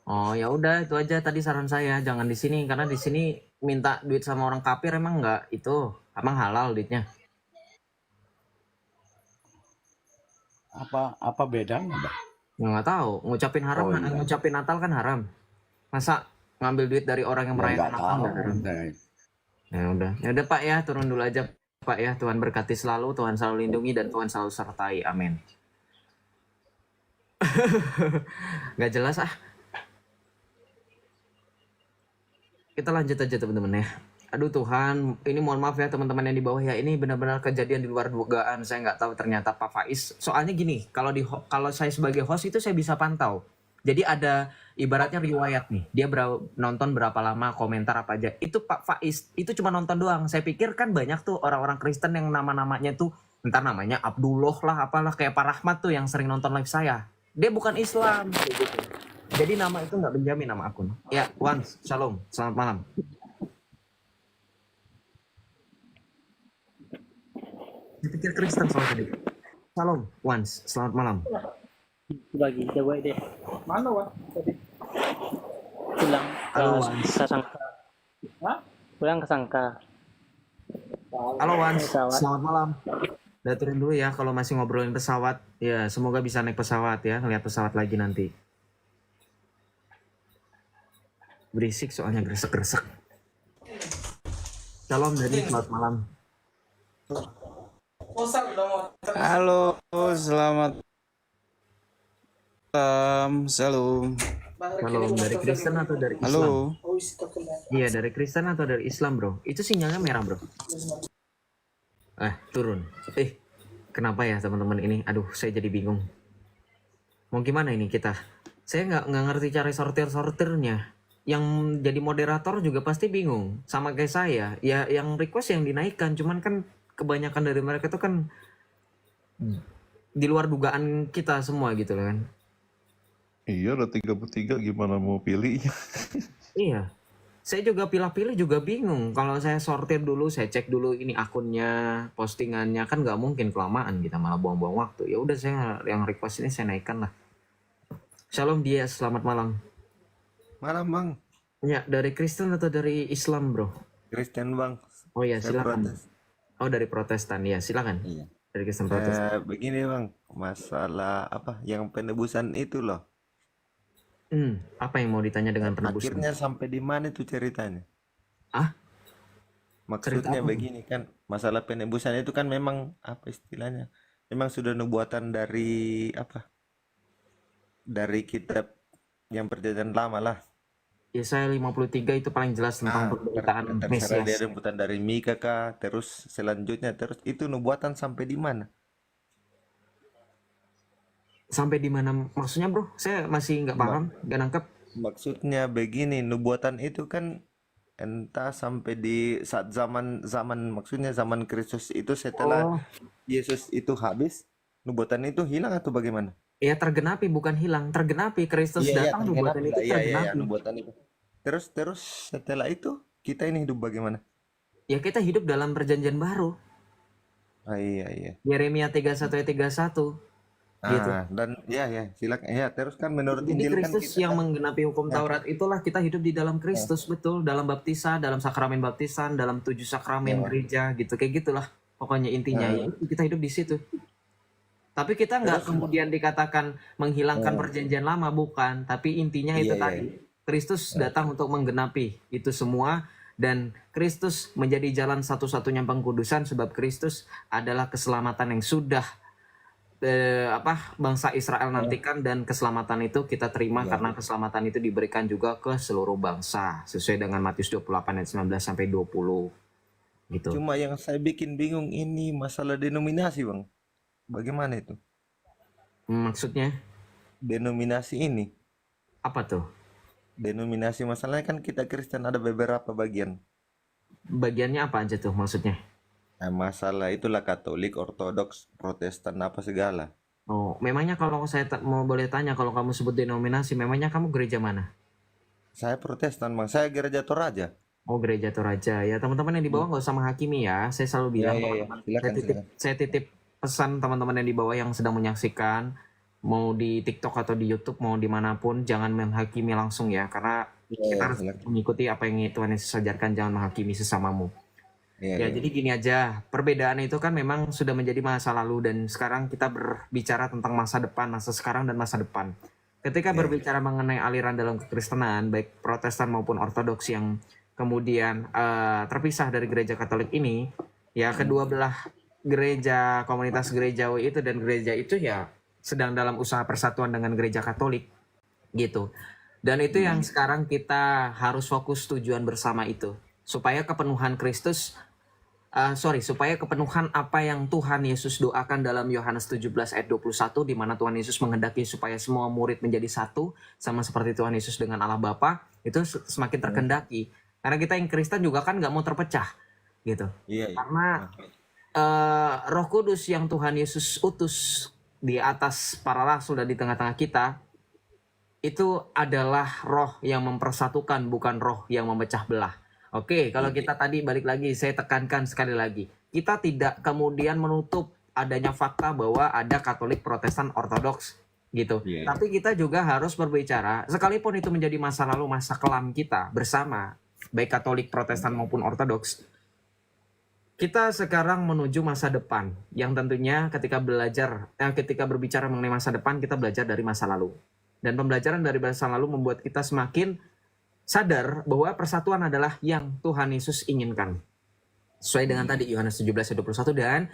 Oh, ya udah itu aja tadi saran saya. Jangan di sini karena di sini minta duit sama orang kafir emang nggak itu. Emang halal duitnya. Apa bedanya bang? Ya nggak tahu. Ngucapin haram, Oh, iya. ngucapin Natal kan haram. Masa ngambil duit dari orang yang Ya merayakan nggak Natal tahu. nggak haram? Nah, Ya udah Pak ya, turun dulu aja Pak ya. Tuhan berkati selalu, Tuhan selalu lindungi dan Tuhan selalu sertai. Amin. Nggak jelas ah. Kita lanjut aja teman-teman ya. Aduh Tuhan, ini mohon maaf ya teman-teman yang di bawah ya. Ini benar-benar kejadian di luar dugaan. Saya nggak tahu ternyata Pak Faiz. Soalnya gini, kalau saya sebagai host itu saya bisa pantau. Jadi ada ibaratnya riwayat nih. Dia nonton berapa lama, komentar apa aja. Itu Pak Faiz, itu cuma nonton doang. Saya pikir kan banyak tuh orang-orang Kristen yang nama-namanya tuh, entar namanya Abdullah lah, apalah. Kayak Pak Rahmat tuh yang sering nonton live saya. Dia bukan Islam. Kayak gitu. Jadi nama itu nggak menjamin nama akun. Ya, Once, Shalom, selamat malam. Saya pikir Kristen soal tadi. Shalom, Once, selamat malam. Bagi coba deh. Mana Wan tadi? Pulang Halo, ke Wan. Sangka. Hah? Pulang ke Sangka. Halo Once, Pesawat. selamat malam. Udah turun dulu ya kalau masih ngobrolin pesawat. Ya, semoga bisa naik pesawat ya, ngeliat pesawat lagi nanti. Berisik soalnya gresek-gresek. Shalom Dani, selamat malam. Halo, selamat malam. Shalom. Shalom, dari Kristen atau dari Islam? Halo. Iya, dari Kristen atau dari Islam bro? Itu sinyalnya merah bro. Turun. Kenapa ya teman-teman ini? Aduh, saya jadi bingung. Mau gimana ini kita? Saya nggak ngerti cara sortirnya. Yang jadi moderator juga pasti bingung. Sama kayak saya. Ya yang request yang dinaikkan. Cuman kan kebanyakan dari mereka itu kan di luar dugaan kita semua gitu kan. Iya, ada 33, gimana mau pilihnya? Iya. Saya juga pilih-pilih juga bingung. Kalau saya sortir dulu, saya cek dulu ini akunnya, postingannya, kan nggak mungkin kelamaan kita malah buang-buang waktu. Ya udah saya yang request ini saya naikkan lah. Shalom dia, selamat malam. Malam bang, Ya, dari Kristen atau dari Islam, bro? Kristen bang. Oh ya, Saya silakan. protes. Oh, dari Protestan. Ya, silakan. Iya. Dari Kristen Protestan. Begini bang, masalah apa yang penebusan itu loh. Apa yang mau ditanya dengan penebusan? Akhirnya sampai di mana itu ceritanya? Ah? Cerita Maksudnya apa? begini kan, masalah penebusan itu kan memang apa istilahnya? Memang sudah nubuatan dari apa? Dari kitab yang perjanjian lama lah. Yesaya 53 itu paling jelas tentang pemberitaan Terserah dia Mesias. rebutan dari Mika kah, terus selanjutnya terus itu nubuatan sampai di mana? Sampai di mana maksudnya, bro? Saya masih nggak paham, nggak nangkep. Maksudnya begini, nubuatan itu kan entah sampai di saat zaman maksudnya zaman Kristus itu setelah Oh, Yesus itu habis, nubuatan itu hilang atau bagaimana? ya tergenapi bukan hilang, tergenapi. Kristus Iya, datang, nubuatan tergenapi itu lah. Iya, tergenapi. nubuatan itu. Terus setelah itu kita ini hidup bagaimana? Ya kita hidup dalam perjanjian baru. Ah, iya. Yeremia 31 ayat 31 gitu. Dan ya silakan. Ya, terus kan menurut Jadi Injil kan Kristus kita yang kan menggenapi hukum Taurat itulah kita hidup di dalam Kristus, betul, dalam baptisan, dalam sakramen baptisan, dalam 7 sakramen Ya. gereja gitu, kayak gitulah. Pokoknya intinya ya kita hidup di situ. Tapi kita nggak kemudian dikatakan menghilangkan perjanjian lama, bukan. Tapi intinya itu Iya. tadi, Kristus datang untuk menggenapi itu semua. Dan Kristus menjadi jalan satu-satunya pengkudusan, sebab Kristus adalah keselamatan yang sudah bangsa Israel nantikan, dan keselamatan itu kita terima karena keselamatan itu diberikan juga ke seluruh bangsa sesuai dengan Matius 28 ayat 19 sampai 20 gitu. cuma yang saya bikin bingung ini masalah denominasi, Bang. Bagaimana itu? Maksudnya Denominasi ini. apa tuh? Denominasi masalahnya kan kita Kristen ada beberapa bagian. Bagiannya apa aja tuh maksudnya? Nah, masalah itulah Katolik, Ortodoks, Protestan apa segala. Oh, memangnya kalau saya mau boleh tanya, kalau kamu sebut denominasi, memangnya kamu gereja mana? Saya Protestan, Bang. Saya gereja Toraja. Oh, gereja Toraja. Ya, teman-teman yang di bawah nggak usah menghakimi ya. Saya selalu bilang, teman-teman, Silakan. saya titip pesan teman-teman yang di bawah yang sedang menyaksikan, mau di TikTok atau di YouTube, mau dimanapun, jangan menghakimi langsung ya, karena kita harus mengikuti apa yang Tuhan Yesus ajarkan, jangan menghakimi sesamamu. Ya, jadi gini aja, perbedaan itu kan memang sudah menjadi masa lalu, dan sekarang kita berbicara tentang masa depan, masa sekarang dan masa depan. Ketika berbicara mengenai aliran dalam kekristenan, baik Protestan maupun Ortodoks yang kemudian terpisah dari gereja Katolik ini, ya kedua belah gereja, komunitas gerejawi itu dan gereja itu ya sedang dalam usaha persatuan dengan gereja Katolik gitu. Dan itu yang sekarang kita harus fokus tujuan bersama itu, supaya kepenuhan Kristus, supaya kepenuhan apa yang Tuhan Yesus doakan dalam Yohanes 17 ayat 21, di mana Tuhan Yesus menghendaki supaya semua murid menjadi satu, sama seperti Tuhan Yesus dengan Allah Bapa, itu semakin terkendaki. Karena kita yang Kristen juga kan nggak mau terpecah gitu. Karena Roh Kudus yang Tuhan Yesus utus di atas para rasul dan di tengah-tengah kita, itu adalah roh yang mempersatukan, bukan roh yang memecah belah. Oke, kalau kita tadi balik lagi, saya tekankan sekali lagi, kita tidak kemudian menutup adanya fakta bahwa ada Katolik, Protestan, Ortodoks gitu. Tapi kita juga harus berbicara, sekalipun itu menjadi masa lalu, masa kelam kita bersama, baik Katolik, Protestan maupun Ortodoks, kita sekarang menuju masa depan yang tentunya ketika berbicara mengenai masa depan, kita belajar dari masa lalu. Dan pembelajaran dari masa lalu membuat kita semakin sadar bahwa persatuan adalah yang Tuhan Yesus inginkan. Sesuai dengan tadi Yohanes 17 ayat 21, dan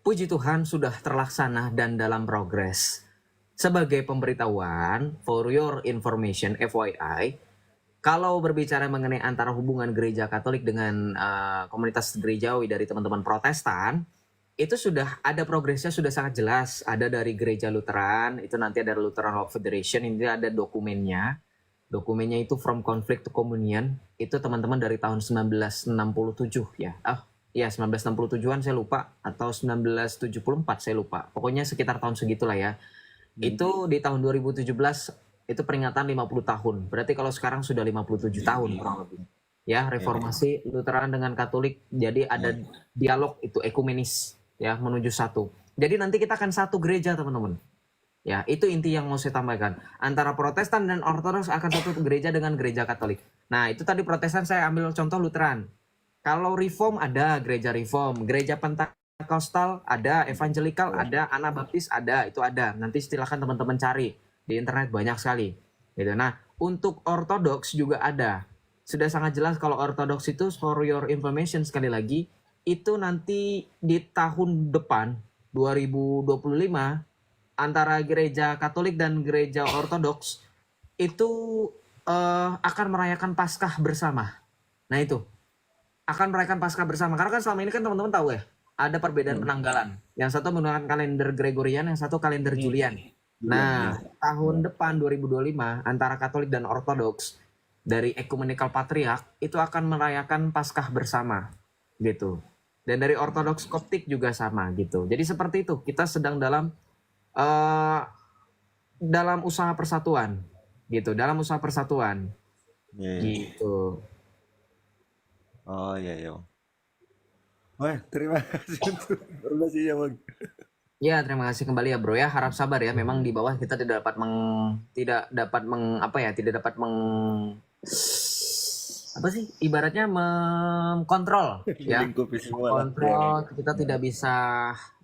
puji Tuhan sudah terlaksana dan dalam progres. Sebagai pemberitahuan, for your information, FYI, kalau berbicara mengenai antara hubungan gereja Katolik dengan komunitas gerejawi dari teman-teman Protestan, itu sudah ada progresnya, sudah sangat jelas. Ada dari gereja Lutheran, itu nanti ada Lutheran World Federation, ini ada dokumennya. Dokumennya itu From Conflict to Communion, itu teman-teman dari tahun 1967 ya. 1967-an saya lupa, atau 1974 saya lupa. Pokoknya sekitar tahun segitulah ya. Itu di tahun 2017 itu peringatan 50 tahun. Berarti kalau sekarang sudah 57 tahun kurang lebih. Ya, reformasi Lutheran dengan Katolik, jadi ada dialog itu ekumenis ya menuju satu. Jadi nanti kita akan satu gereja, teman-teman. Ya, itu inti yang mau saya tambahkan. Antara Protestan dan Ortodoks akan satu gereja dengan gereja Katolik. Nah, itu tadi Protestan saya ambil contoh Lutheran. Kalau Reform ada gereja Reform, gereja Pentakostal ada, Evangelikal ada, Anabaptis ada, itu ada. Nanti silakan teman-teman cari di internet banyak sekali. Gitu. Nah, untuk Ortodoks juga ada. Sudah sangat jelas kalau Ortodoks itu, for your information sekali lagi, itu nanti di tahun depan 2025 antara gereja Katolik dan gereja Ortodoks itu akan merayakan Paskah bersama. Nah itu akan merayakan Paskah bersama, karena kan selama ini kan teman-teman tahu ya ada perbedaan penanggalan. Yang satu menggunakan kalender Gregorian, yang satu kalender Julian. Nah tahun depan 2025 antara Katolik dan Ortodoks dari Ecumenical Patriarch itu akan merayakan Paskah bersama gitu. Dan dari Ortodoks Koptik juga sama gitu. Jadi seperti itu, kita sedang dalam usaha persatuan gitu, dalam usaha persatuan gitu. Oh iya. Wah, terima kasih untuk informasinya, Bang. Ya, terima kasih kembali ya bro ya. Harap sabar ya. Memang di bawah kita tidak dapat ibaratnya mengkontrol ya. Lingkupi semua lah. Kontrol, kita tidak bisa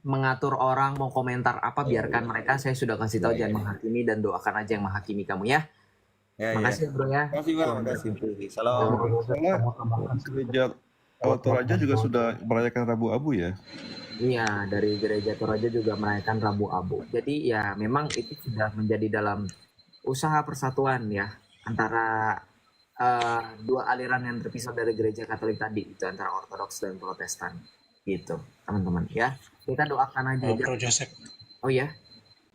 mengatur orang mau komentar apa, biarkan mereka. Saya sudah kasih tahu jangan menghakimi dan doakan aja yang menghakimi kamu ya. Makasih bro ya. Makasih Bang, makasih. Salam. Gereja Toraja juga sudah merayakan Rabu Abu ya. Iya, dari gereja Toraja juga merayakan Rabu Abu. Jadi ya memang itu sudah menjadi dalam usaha persatuan ya antara dua aliran yang terpisah dari gereja Katolik tadi, itu antara Ortodoks dan Protestan gitu teman-teman ya. Kita doakan aja. Bro Joseph, Oh ya,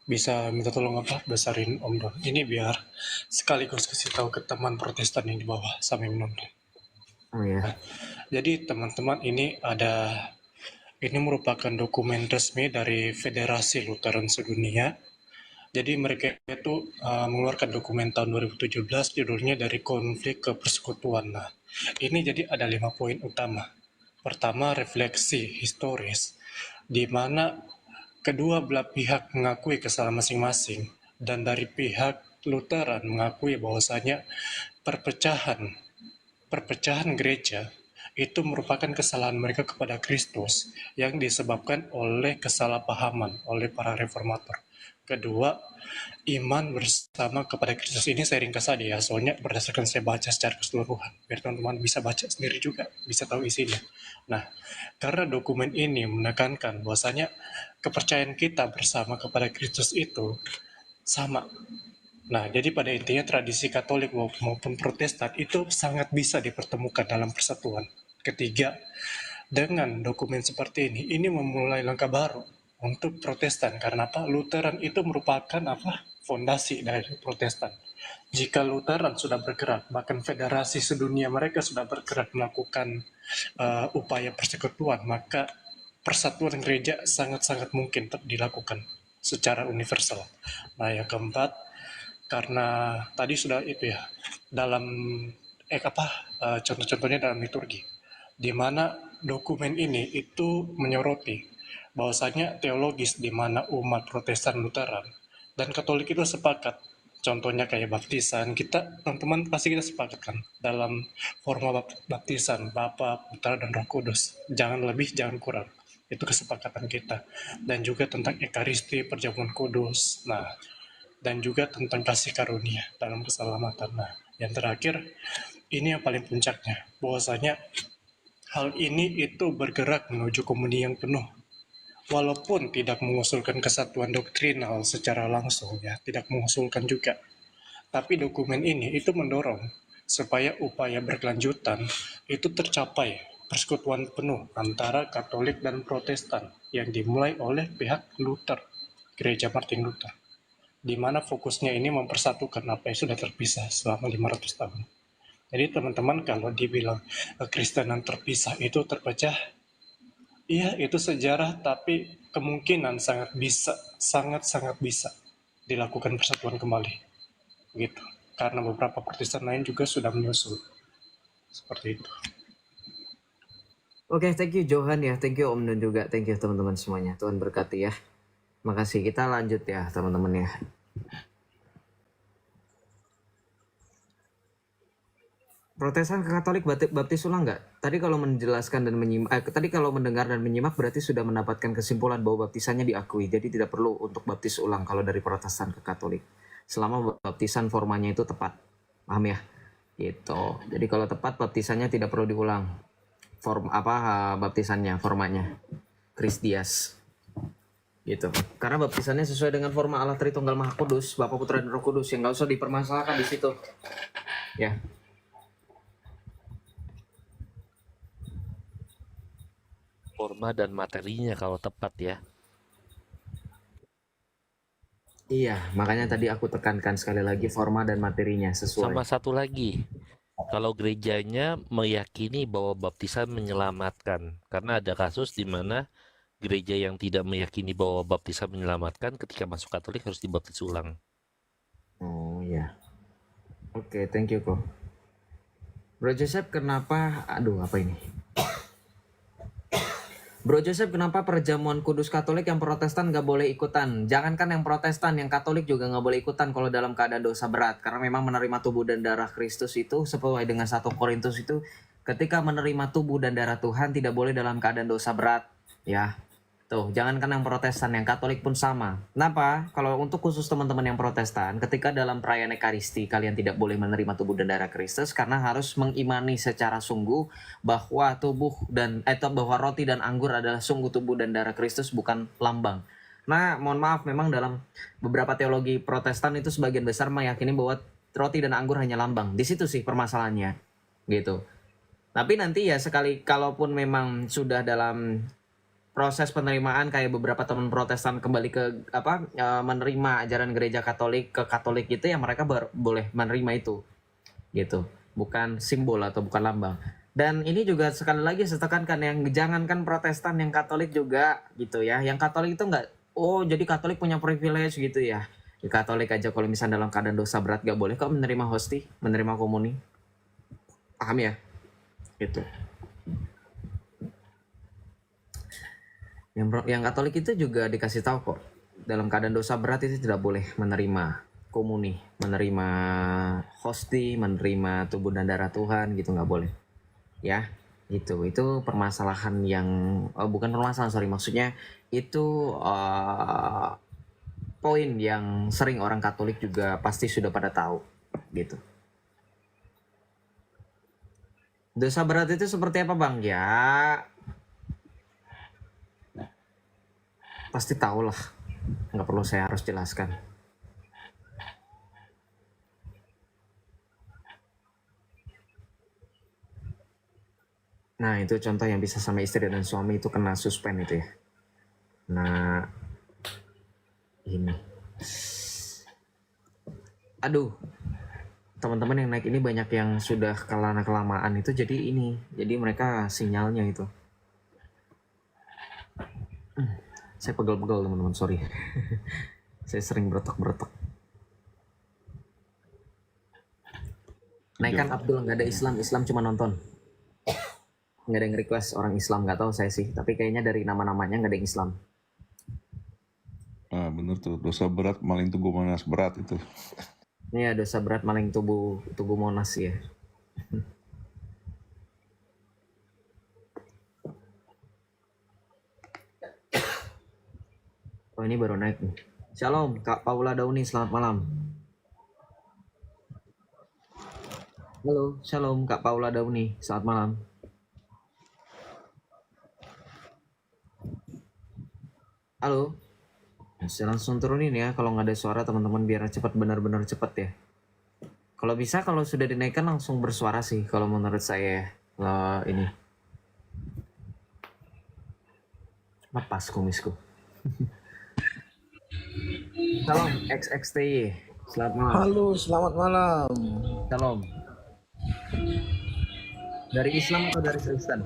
bisa minta tolong apa besarin Om Don ini biar sekaligus kasih tahu ke teman Protestan yang di bawah sampai menonton. oh ya. Jadi teman-teman, ini merupakan dokumen resmi dari Federasi Lutheran Sedunia. Jadi mereka itu mengeluarkan dokumen tahun 2017 judulnya Dari Konflik ke Persekutuan. Nah, ini jadi ada 5 poin utama. Pertama, refleksi historis, di mana kedua belah pihak mengakui kesalahan masing-masing, dan dari pihak Lutheran mengakui bahwasanya perpecahan gereja itu merupakan kesalahan mereka kepada Kristus yang disebabkan oleh kesalahpahaman oleh para reformator. Kedua, iman bersama kepada Kristus ini saya ringkas saja ya, soalnya berdasarkan saya baca secara keseluruhan, biar teman-teman bisa baca sendiri juga, bisa tahu isinya. Nah, karena dokumen ini menekankan bahwasanya kepercayaan kita bersama kepada Kristus itu sama. Nah, jadi pada intinya tradisi Katolik maupun Protestan itu sangat bisa dipertemukan dalam persatuan. Ketiga, dengan dokumen seperti ini memulai langkah baru untuk Protestan. Karena apa? Lutheran itu merupakan fondasi dari Protestan. Jika Lutheran sudah bergerak, bahkan federasi sedunia mereka sudah bergerak melakukan upaya persekutuan, maka persatuan gereja sangat-sangat mungkin dilakukan secara universal. Nah, yang keempat, karena tadi sudah itu ya, dalam contoh-contohnya dalam liturgi, di mana dokumen ini itu menyoroti bahwasanya teologis di mana umat Protestan, Lutheran, dan Katolik itu sepakat. Contohnya kayak baptisan, teman-teman pasti kita sepakat kan dalam forma baptisan Bapa, Putra, dan Roh Kudus. Jangan lebih, jangan kurang. Itu kesepakatan kita. Dan juga tentang Ekaristi, perjamuan kudus. Nah, dan juga tentang kasih karunia dalam keselamatan. Nah, yang terakhir, ini yang paling puncaknya, bahwasanya hal ini itu bergerak menuju komuni yang penuh. Walaupun tidak mengusulkan kesatuan doktrinal secara langsung ya, tidak mengusulkan juga. Tapi dokumen ini itu mendorong supaya upaya berkelanjutan itu tercapai persekutuan penuh antara Katolik dan Protestan yang dimulai oleh pihak Luther, Gereja Martin Luther, di mana fokusnya ini mempersatukan apa yang sudah terpisah selama 500 tahun. Jadi teman-teman, kalau dibilang kekristenan terpisah itu terpecah, iya itu sejarah, tapi kemungkinan sangat bisa dilakukan persatuan kembali. gitu. Karena beberapa Protestan lain juga sudah menyusul seperti itu. Oke, thank you Johan ya, thank you Om dan juga thank you teman-teman semuanya. Tuhan berkati ya. Makasih. Kita lanjut ya teman-teman ya. Protestan ke Katolik baptis ulang nggak? Tadi kalau menjelaskan dan tadi kalau mendengar dan menyimak berarti sudah mendapatkan kesimpulan bahwa baptisannya diakui. Jadi tidak perlu untuk baptis ulang kalau dari Protestan ke Katolik. Selama baptisan formanya itu tepat. Paham ya? Gitu. Jadi kalau tepat baptisannya tidak perlu diulang. Baptisannya, formanya. Kristias. Gitu. Karena baptisannya sesuai dengan forma Allah Tritunggal Maha Kudus, Bapa, Putra dan Roh Kudus, yang nggak usah dipermasalahkan di situ. Ya. Forma dan materinya kalau tepat ya. Iya, makanya tadi aku tekankan sekali lagi forma dan materinya sesuai. Sama satu lagi, kalau gerejanya meyakini bahwa baptisan menyelamatkan, karena ada kasus di mana gereja yang tidak meyakini bahwa baptisan menyelamatkan ketika masuk Katolik harus dibaptis ulang. Oh iya. Oke, thank you kok. Bro Joseph, kenapa? Aduh, apa ini? Bro Joseph, kenapa perjamuan kudus Katolik yang Protestan nggak boleh ikutan? Jangankan yang Protestan, yang Katolik juga nggak boleh ikutan kalau dalam keadaan dosa berat. Karena memang menerima tubuh dan darah Kristus itu sesuai dengan 1 Korintus itu, ketika menerima tubuh dan darah Tuhan tidak boleh dalam keadaan dosa berat. Ya, tuh, jangankan yang Protestan, yang Katolik pun sama. Kenapa? Kalau untuk khusus teman-teman yang Protestan, ketika dalam perayaan Ekaristi kalian tidak boleh menerima tubuh dan darah Kristus karena harus mengimani secara sungguh bahwa bahwa roti dan anggur adalah sungguh tubuh dan darah Kristus, bukan lambang. Nah, mohon maaf, memang dalam beberapa teologi Protestan itu sebagian besar meyakini bahwa roti dan anggur hanya lambang. Di situ sih permasalahannya, gitu. Tapi nanti ya sekali kalaupun memang sudah dalam proses penerimaan kayak beberapa teman Protestan kembali ke menerima ajaran gereja Katolik ke Katolik gitu ya, mereka boleh menerima itu gitu, bukan simbol atau bukan lambang. Dan ini juga sekali lagi saya tekankan, yang jangankan Protestan, yang Katolik juga gitu ya. Yang Katolik itu nggak, oh jadi Katolik punya privilege gitu ya. Di Katolik aja kalau misalnya dalam keadaan dosa berat gak boleh kok menerima hosti, menerima komuni. Paham ya? Gitu. Yang Katolik itu juga dikasih tahu kok, dalam keadaan dosa berat itu tidak boleh menerima komuni, menerima hosti, menerima tubuh dan darah Tuhan gitu, nggak boleh. Ya, itu permasalahan yang bukan permasalahan, maksudnya itu poin yang sering orang Katolik juga pasti sudah pada tahu gitu. Dosa berat itu seperti apa Bang? Ya pasti tahu lah, nggak perlu saya harus jelaskan. Nah itu contoh yang bisa sama istri dan suami itu kena suspend itu ya. Nah ini, aduh, teman-teman yang naik ini banyak yang sudah kelamaan itu, jadi mereka sinyalnya itu. Saya pegel-pegel teman-teman, sorry. Saya sering beretak-beretak. Naikkan Abdul, nggak ada Islam cuma nonton. Nggak ada yang request orang Islam, nggak tahu saya sih. Tapi kayaknya dari nama-namanya nggak ada yang Islam. Ah bener tuh, dosa berat maling tubuh Monas berat itu. Iya, dosa berat maling tubuh Monas ya. Oh ini baru naik nih. Shalom Kak Paula Dauni, selamat malam. Halo, shalom Kak Paula Dauni, selamat malam. Halo. Saya langsung turunin ya kalau nggak ada suara teman-teman, biar cepat, benar-benar cepat ya. Kalau bisa, kalau sudah dinaikkan langsung bersuara sih kalau menurut saya. Ini lepas kumisku. Salam XXTY, selamat malam. Halo, selamat malam. Salam. Dari Islam atau dari Kristen?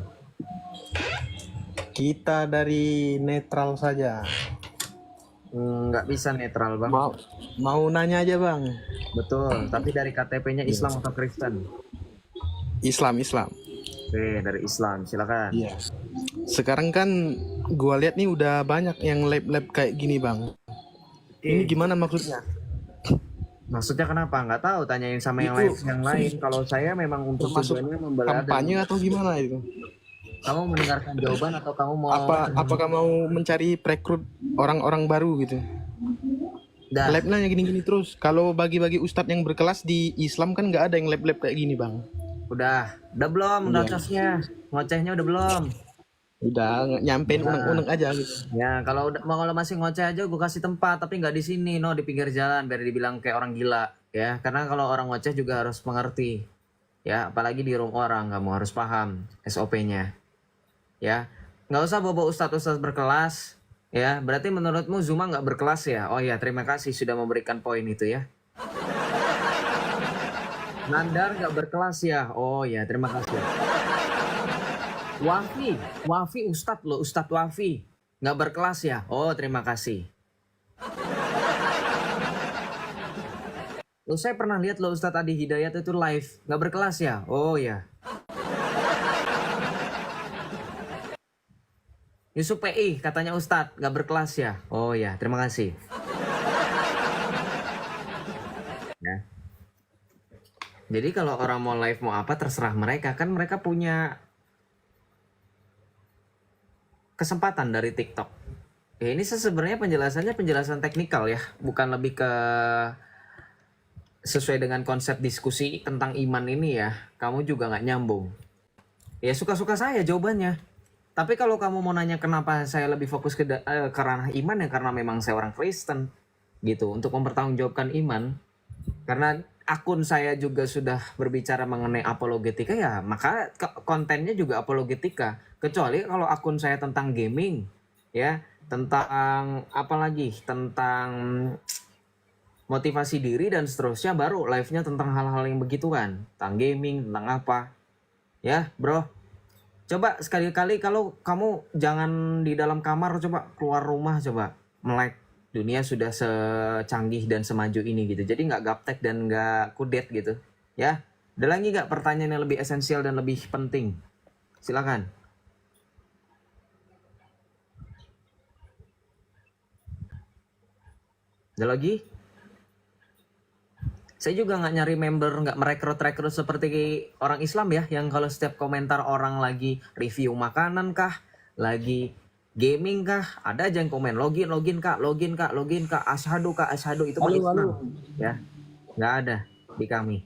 Kita dari netral saja. Nggak bisa netral bang. Mau nanya aja bang. Betul, tapi dari KTP-nya Islam atau Kristen? Islam. Oke, dari Islam, silakan. Iya. Sekarang kan gua lihat nih udah banyak yang lab kayak gini bang. Ini gimana maksudnya? Maksudnya kenapa? Nggak tahu, tanyain sama yang lain. Kalau saya memang untuk Termasuk tujuannya membela kampanye atau gimana itu? Kamu mendengarkan jawaban atau kamu mau Apakah mau mencari perekrut orang-orang baru gitu? Dah. Labnya gini-gini terus. Kalau bagi-bagi ustadz yang berkelas di Islam kan nggak ada yang lab kayak gini bang. Udah belum ngocosnya, ngocehnya udah belum. Udah nyampein unek-unek aja gitu. Ya kalau masih ngoceh aja gue kasih tempat, tapi nggak di sini, no, di pinggir jalan biar dibilang kayak orang gila, ya. Karena kalau orang ngoceh juga harus mengerti, ya. Apalagi di room orang, kamu harus paham SOP-nya, ya. Nggak usah bawa ustadz berkelas, ya. Berarti menurutmu Zuma nggak berkelas ya? Oh ya, terima kasih sudah memberikan poin itu ya. Nandar nggak berkelas ya? Oh ya, terima kasih. Wafi Ustadz loh, Ustadz Wafi nggak berkelas ya? Oh terima kasih. Loh saya pernah lihat loh Ustadz Adi Hidayat itu live, nggak berkelas ya? Oh ya. Yusuf PI katanya Ustadz nggak berkelas ya? Oh ya, terima kasih. Ya. Jadi kalau orang mau live mau apa terserah mereka, kan mereka punya kesempatan dari TikTok. Ya ini sebenarnya penjelasan teknikal ya, bukan lebih ke sesuai dengan konsep diskusi tentang iman ini ya. Kamu juga nggak nyambung. Ya suka-suka saya jawabannya. Tapi kalau kamu mau nanya kenapa saya lebih fokus ke ranah iman ya karena memang saya orang Kristen gitu, untuk mempertanggungjawabkan iman. Karena akun saya juga sudah berbicara mengenai apologetika ya, maka kontennya juga apologetika. Kecuali kalau akun saya tentang gaming, ya, tentang apa lagi, tentang motivasi diri dan seterusnya, baru live-nya tentang hal-hal yang begituan, tentang gaming, tentang apa, ya, bro. Coba sekali-kali kalau kamu jangan di dalam kamar, coba keluar rumah, coba melek. Dunia sudah secanggih dan semaju ini gitu. Jadi nggak gaptek dan nggak kudet gitu. Ya, ada lagi nggak pertanyaan yang lebih esensial dan lebih penting? Silakan. Ada lagi? Saya juga nggak nyari member, nggak merekrut seperti orang Islam ya, yang kalau setiap komentar orang lagi review makanan kah, lagi gaming kah, ada aja yang komen login kak, asyhadu itu mah Islam. Ya, nggak ada di kami.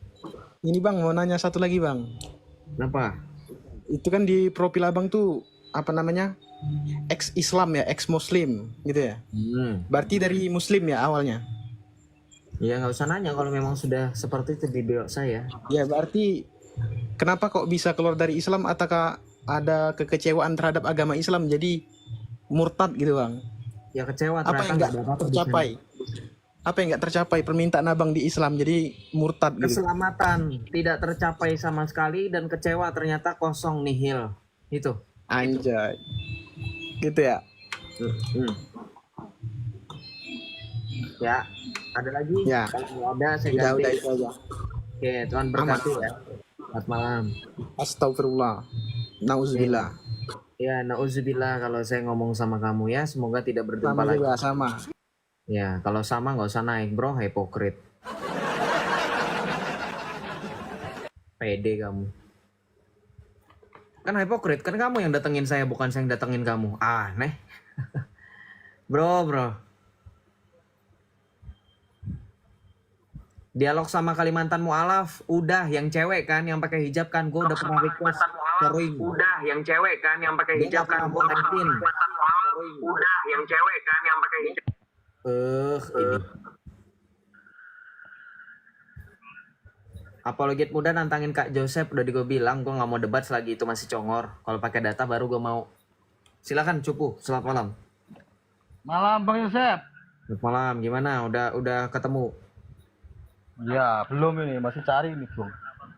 Ini bang mau nanya satu lagi bang. Kenapa? Itu kan di profil abang tuh apa namanya, ex Islam ya, ex Muslim gitu ya. Berarti dari Muslim ya awalnya. Ya nggak usah nanya kalau memang sudah seperti itu di bio saya. Ya berarti kenapa kok bisa keluar dari Islam? Ataukah ada kekecewaan terhadap agama Islam jadi murtad gitu bang? Ya kecewa. Apa yang nggak tercapai? Apa yang nggak tercapai permintaan abang di Islam jadi murtad gitu? Keselamatan tidak tercapai sama sekali dan kecewa ternyata kosong, nihil. Itu. Anjay. Gitu ya. Ya, ada lagi? Ya. Kalau ada saya ganti. Udah itu aja. Oke, Tuhan berkati ya. Selamat malam. Astagfirullah. Nauzubillah. Ya, nauzubillah kalau saya ngomong sama kamu ya. Semoga tidak berjumpa Sama lagi. juga, sama. Ya, kalau sama nggak usah naik bro, hipokrit. Pede kamu. Kan hipokrit, kan kamu yang datengin saya, bukan saya yang datengin kamu. Aneh. Bro. Dialog sama Kalimantan Mualaf, udah yang cewek kan yang pakai hijab kan, gue udah pernah request sharing. Udah yang cewek kan yang pakai hijab kan, gue udah yang cewek kan yang pakai hijab. Ini. Apologet muda nantangin Kak Joseph, udah gue bilang gue nggak mau debat selagi itu masih congor. Kalau pakai data baru gue mau. Silakan Cupu, selamat malam. Malam Bang Yosep. Selamat malam, gimana? Udah ketemu? Ya, belum ini, masih cari nih, Bang.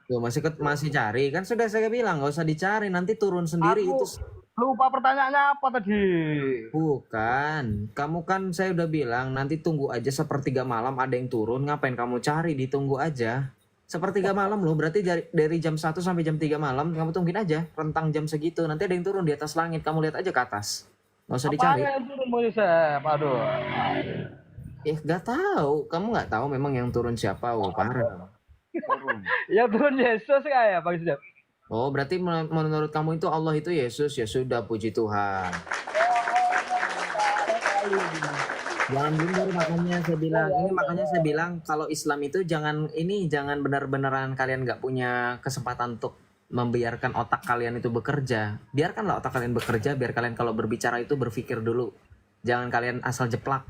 Tuh, masih cari, kan sudah saya bilang nggak usah dicari, nanti turun sendiri itu. Lupa pertanyaannya apa tadi? Bukan, kamu kan saya udah bilang nanti tunggu aja sepertiga malam ada yang turun, ngapain kamu cari, ditunggu aja. Sepertiga malam loh, berarti dari jam 1 sampai jam 3 malam kamu tungguin aja, rentang jam segitu, nanti ada yang turun di atas langit, kamu lihat aja ke atas. Nggak usah dicari. Apanya yang turun mau Yosep? Aduh. Nggak tahu, kamu nggak tahu memang yang turun siapa, oh parah. Yang turun Yesus kayak Bang Yosep. Oh, berarti menurut kamu itu Allah itu Yesus, ya sudah, puji Tuhan. Jangan blunder, makanya saya bilang kalau Islam itu jangan benar-benaran kalian nggak punya kesempatan untuk membiarkan otak kalian itu bekerja. Biarkanlah otak kalian bekerja, biar kalian kalau berbicara itu berpikir dulu. Jangan kalian asal jeplak.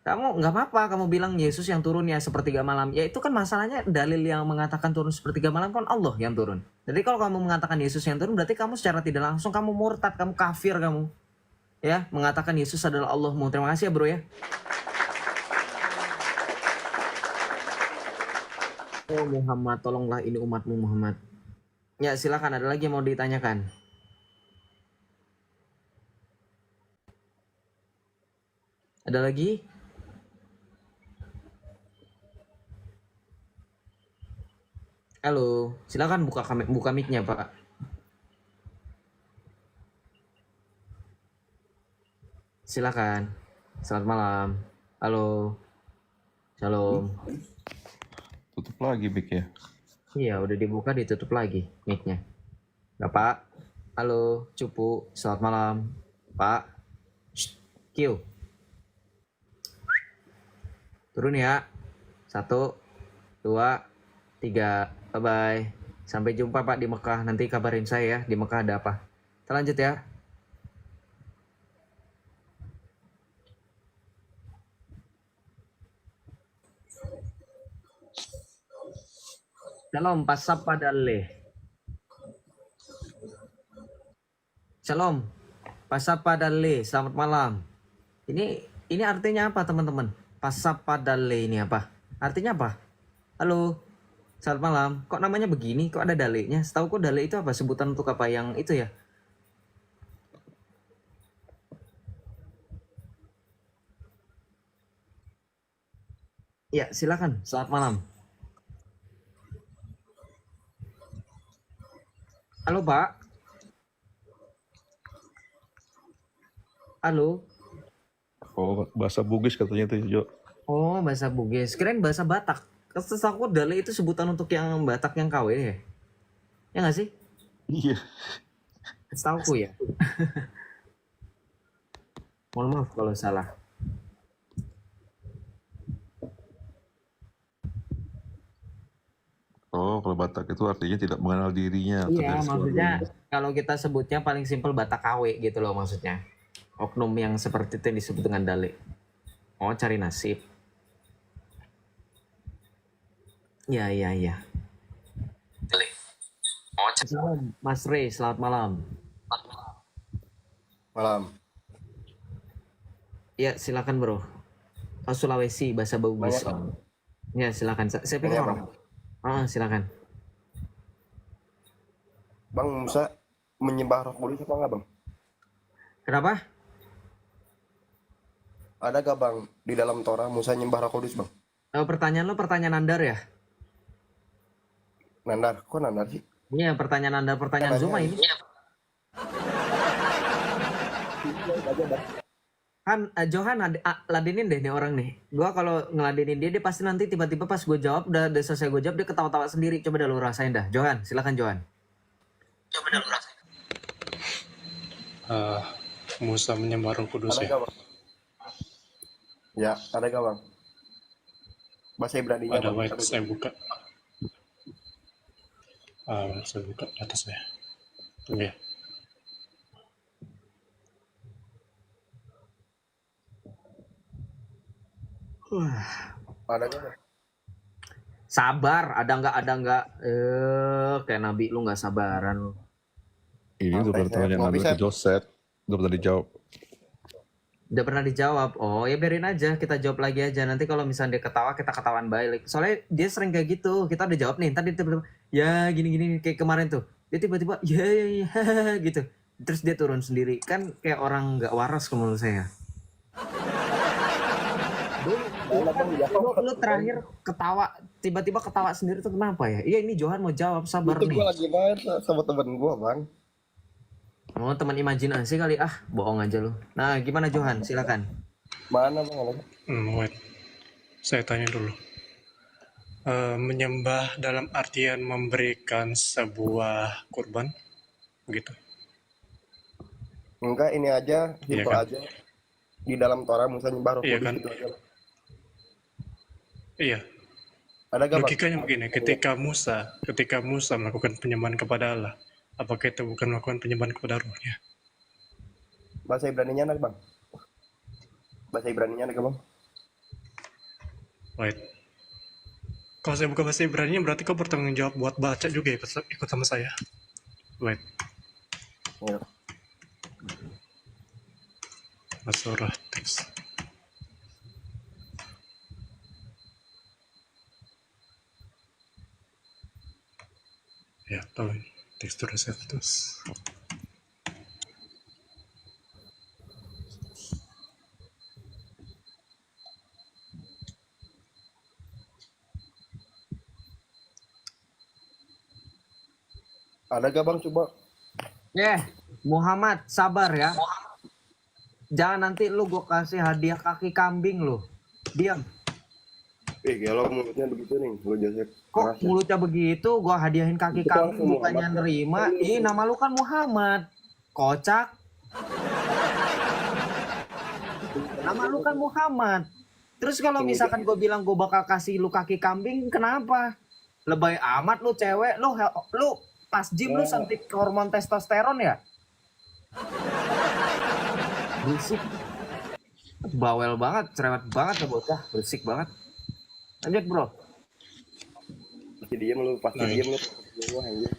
Kamu nggak apa-apa, kamu bilang Yesus yang turun ya sepertiga malam. Ya itu kan masalahnya dalil yang mengatakan turun sepertiga malam kan Allah yang turun. Jadi kalau kamu mengatakan Yesus yang turun berarti kamu secara tidak langsung kamu murtad, kamu kafir kamu. Ya, mengatakan Yesus adalah Allahmu. Terima kasih ya bro ya. Oh Muhammad, tolonglah ini umatmu Muhammad. Ya silakan, ada lagi yang mau ditanyakan? Ada lagi? Halo, silakan buka mic-nya Pak. Silakan. Selamat malam. Halo. Shalom. Tutup lagi mic-nya. Iya, udah dibuka ditutup lagi mic-nya. Nggak, Pak. Halo, Cupu. Selamat malam. Pak. Shh. Q. Turun ya. 1, 2, 3. Bye-bye. Sampai jumpa Pak di Mekah. Nanti kabarin saya ya di Mekah ada apa. Kita lanjut ya. Shalom, pasapadalle. Shalom, pasapadalle. Selamat malam. Ini artinya apa teman-teman? Pasapadalle ini apa? Artinya apa? Halo, selamat malam. Kok namanya begini? Kok ada dalenya? Setahu kok dale itu apa? Sebutan untuk apa yang itu ya? Ya, silakan. Selamat malam. Halo Pak. Halo. Oh, bahasa Bugis katanya itu, Jo. Oh, bahasa Bugis. Kirain bahasa Batak. Setahu dale itu sebutan untuk yang Batak yang KW ya? Ya nggak sih? Iya. Setahuku ya. Mohon maaf kalau salah. Oh, kalau Batak itu artinya tidak mengenal dirinya. atau Iya, dari maksudnya suaranya. kalau kita sebutnya paling simpel Batak KW gitu loh maksudnya. Oknum yang seperti itu yang disebut dengan dale. Oh, cari nasib. Iya, iya, iya. Salam, Mas Rey, selamat malam. Malam. Ya, silakan bro. Oh, Sulawesi, bahasa Bugis. Oh. Ya, silakan. Saya pikir Iya, orang. Silakan. Bang Musa menyembah Roh Kudus apa enggak, Bang? Kenapa? Ada gak Bang di dalam Torah Musa nyembah Roh Kudus, Bang? Pertanyaan lo pertanyaan Nandar ya? Nandar, kok Nandar sih? Iya, pertanyaan Nandar, pertanyaan Zuma ini. Johan ladenin deh nih orang nih. Gua kalau ngeladenin dia pasti nanti tiba-tiba pas gue jawab, udah selesai gue jawab dia ketawa-tawa sendiri. Coba dah lu rasain dah. Johan, silakan Johan. Coba dah lu rasain. Musa menyembah Roh Kudus Ada ya. gak, Bang? Ya, ada gak, Bang? Bahasa Ibrani-nya, Ada Bang. white, saya buka. Saya buka di atas ya. Tunggu ya. Ada gak, Bang? Sabar, ada nggak? Kayak Nabi lu nggak sabaran lu. Ini udah pertanyaan Mau anu bisa? ke Joseph. Udah pernah dijawab. Udah pernah dijawab. Oh ya biarin aja, kita jawab lagi aja. Nanti kalau misalnya dia ketawa, kita ketahuan balik. Soalnya dia sering kayak gitu. Kita udah jawab nih, tadi tiba-tiba ya gini-gini kayak kemarin tuh. Dia tiba-tiba ya gitu. terus dia turun sendiri, kan kayak orang nggak waras kalau menurut saya. Lu terakhir ketawa, tiba-tiba ketawa sendiri tuh kenapa ya? Iya, ini Johan mau jawab, sabar Itu nih. gue lagi main sama temen gue bang. Oh, teman imajinasi kali, bohong aja lu. Nah, gimana Johan? Silakan. Mana bang? Wait. Saya tanya dulu. Menyembah dalam artian memberikan sebuah kurban, begitu? Enggak, ini aja, Iya simpel kan? aja. Di dalam Torah Musa nyembah Roh Iya Kudus kan? gitu aja. Iya. Ada gak bang? Logikanya begini, ketika Musa melakukan penyembahan kepada Allah, apakah itu bukan melakukan penyembahan kepada rohnya? Bahasa Ibraninya ada bang? Bahasa Ibraninya ada gak bang? Wait. Kalau saya buka bahasa Ibrani berarti kau bertanggung jawab buat baca juga ikut sama saya. Wait. Ya. Masalah teks. Ya, tahu ini. Tekstur receptus. Ada gak bang coba? Muhammad, sabar ya. Jangan nanti lu gue kasih hadiah kaki kambing lu. Diam. Kalau mulutnya begitu nih, lu Joseph. Kok mulutnya begitu, gua hadiahin kaki Itu kambing langsung bukannya Muhammad. nerima. Ih, nama lu kan Muhammad. Kocak. Nama lu kan Muhammad. Terus kalau misalkan gue bilang gue bakal kasih lu kaki kambing, kenapa? Lebay amat lu cewek. Lu pas gym lu suntik hormon testosteron ya? Berisik. Bawel banget, cerewet banget ya bocah. Berisik banget. Lanjut bro. Pasti diem lu, pasti Nah, diem lu. Wah, anjir.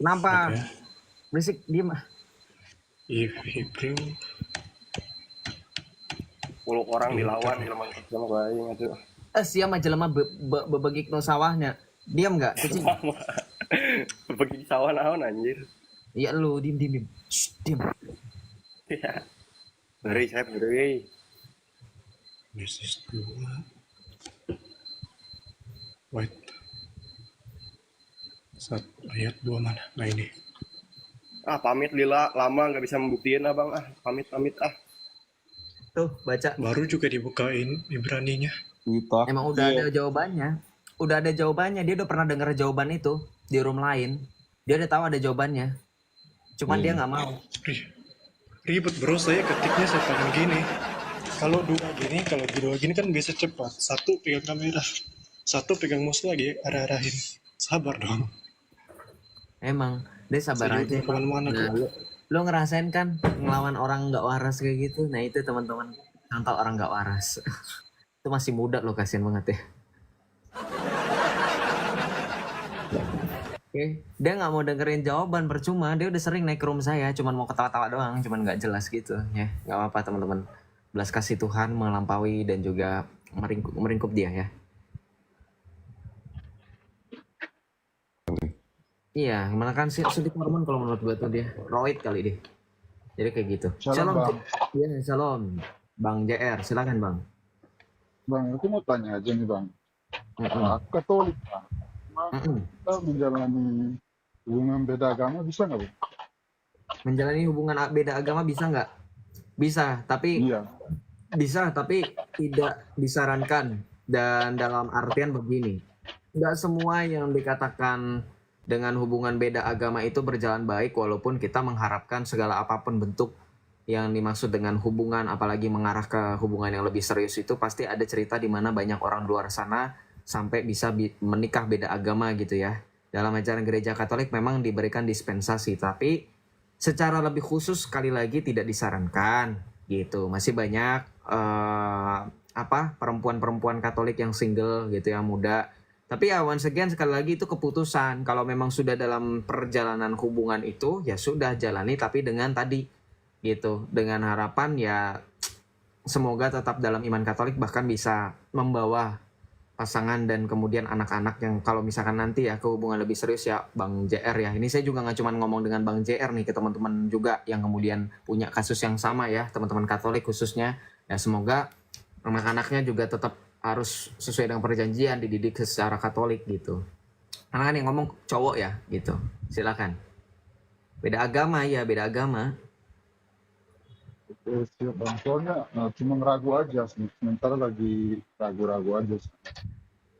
Kenapa? Oke. Berisik, diem. Hebrew. 10 orang dilawan, ilmu sama gue ingat tuh. Siapa jelema bebegik no sawahnya. Diam nggak? Kucing. Pergi sawah naon anjir. Iya lu, diem. Shh, diem. Ngeri, saya ngeri. Yesus 2. Wait. Ayat 2 mana? Nah ini. Pamit lila, lama nggak bisa membuktiin bang. Pamit. Tuh, baca. Baru juga dibukain Ibraninya. Emang udah ada jawabannya. Udah ada jawabannya. Dia udah pernah denger jawaban itu di room lain. Dia udah tahu ada jawabannya. Cuman dia nggak mau. Ribet bro, saya ketiknya saya tangan gini. Kalau dua gini kan bisa cepat. Satu pegang kamera, satu pegang mouse lagi arah-arahin. Sabar dong. Emang, dia sabar Saya aja. juga kemana-mana Nah, kok. lu ngerasain kan ngelawan orang nggak waras kayak gitu. Nah itu teman-teman, contoh orang nggak waras. Itu masih muda lo, kasihan banget ya. Oke, dia nggak mau dengerin jawaban, percuma. Dia udah sering naik ke room saya, cuman mau ketawa-tawa doang, cuman nggak jelas gitu ya. Nggak apa-apa teman-teman. Belas kasih Tuhan melampaui dan juga meringkup dia ya. Iya, mana kan suntik hormon kalau menurut gue tuh dia roid kali dia. Jadi kayak gitu. Shalom, Bang. Iya, shalom. Bang JR, silakan Bang. Bang, aku mau tanya aja nih Bang. Mm-mm. Katolik Bang, Mm-mm. kita menjalani hubungan beda agama bisa nggak Bang? Menjalani hubungan beda agama bisa nggak? Bisa, tapi Iya. bisa, tapi tidak disarankan. Dan dalam artian begini, nggak semua yang dikatakan dengan hubungan beda agama itu berjalan baik, walaupun kita mengharapkan segala apapun bentuk yang dimaksud dengan hubungan, apalagi mengarah ke hubungan yang lebih serius itu pasti ada cerita di mana banyak orang di luar sana sampai bisa menikah beda agama gitu ya. Dalam ajaran gereja Katolik memang diberikan dispensasi, tapi secara lebih khusus sekali lagi tidak disarankan gitu. Masih banyak perempuan-perempuan Katolik yang single gitu, yang muda. Tapi ya once again sekali lagi itu keputusan. Kalau memang sudah dalam perjalanan hubungan itu ya sudah jalani, tapi dengan tadi gitu, dengan harapan ya semoga tetap dalam iman Katolik, bahkan bisa membawa pasangan dan kemudian anak-anak yang kalau misalkan nanti ya ke hubungan lebih serius ya Bang JR ya. Ini saya juga nggak cuma ngomong dengan Bang JR nih, ke teman-teman juga yang kemudian punya kasus yang sama ya, teman-teman Katolik khususnya. Ya semoga anak-anaknya juga tetap harus sesuai dengan perjanjian, dididik secara Katolik gitu. Karena kan yang ngomong cowok ya gitu. Silakan. Beda agama ya, beda agama. Siap bang, soalnya cuma ragu aja sih. Sementara lagi ragu-ragu aja sih.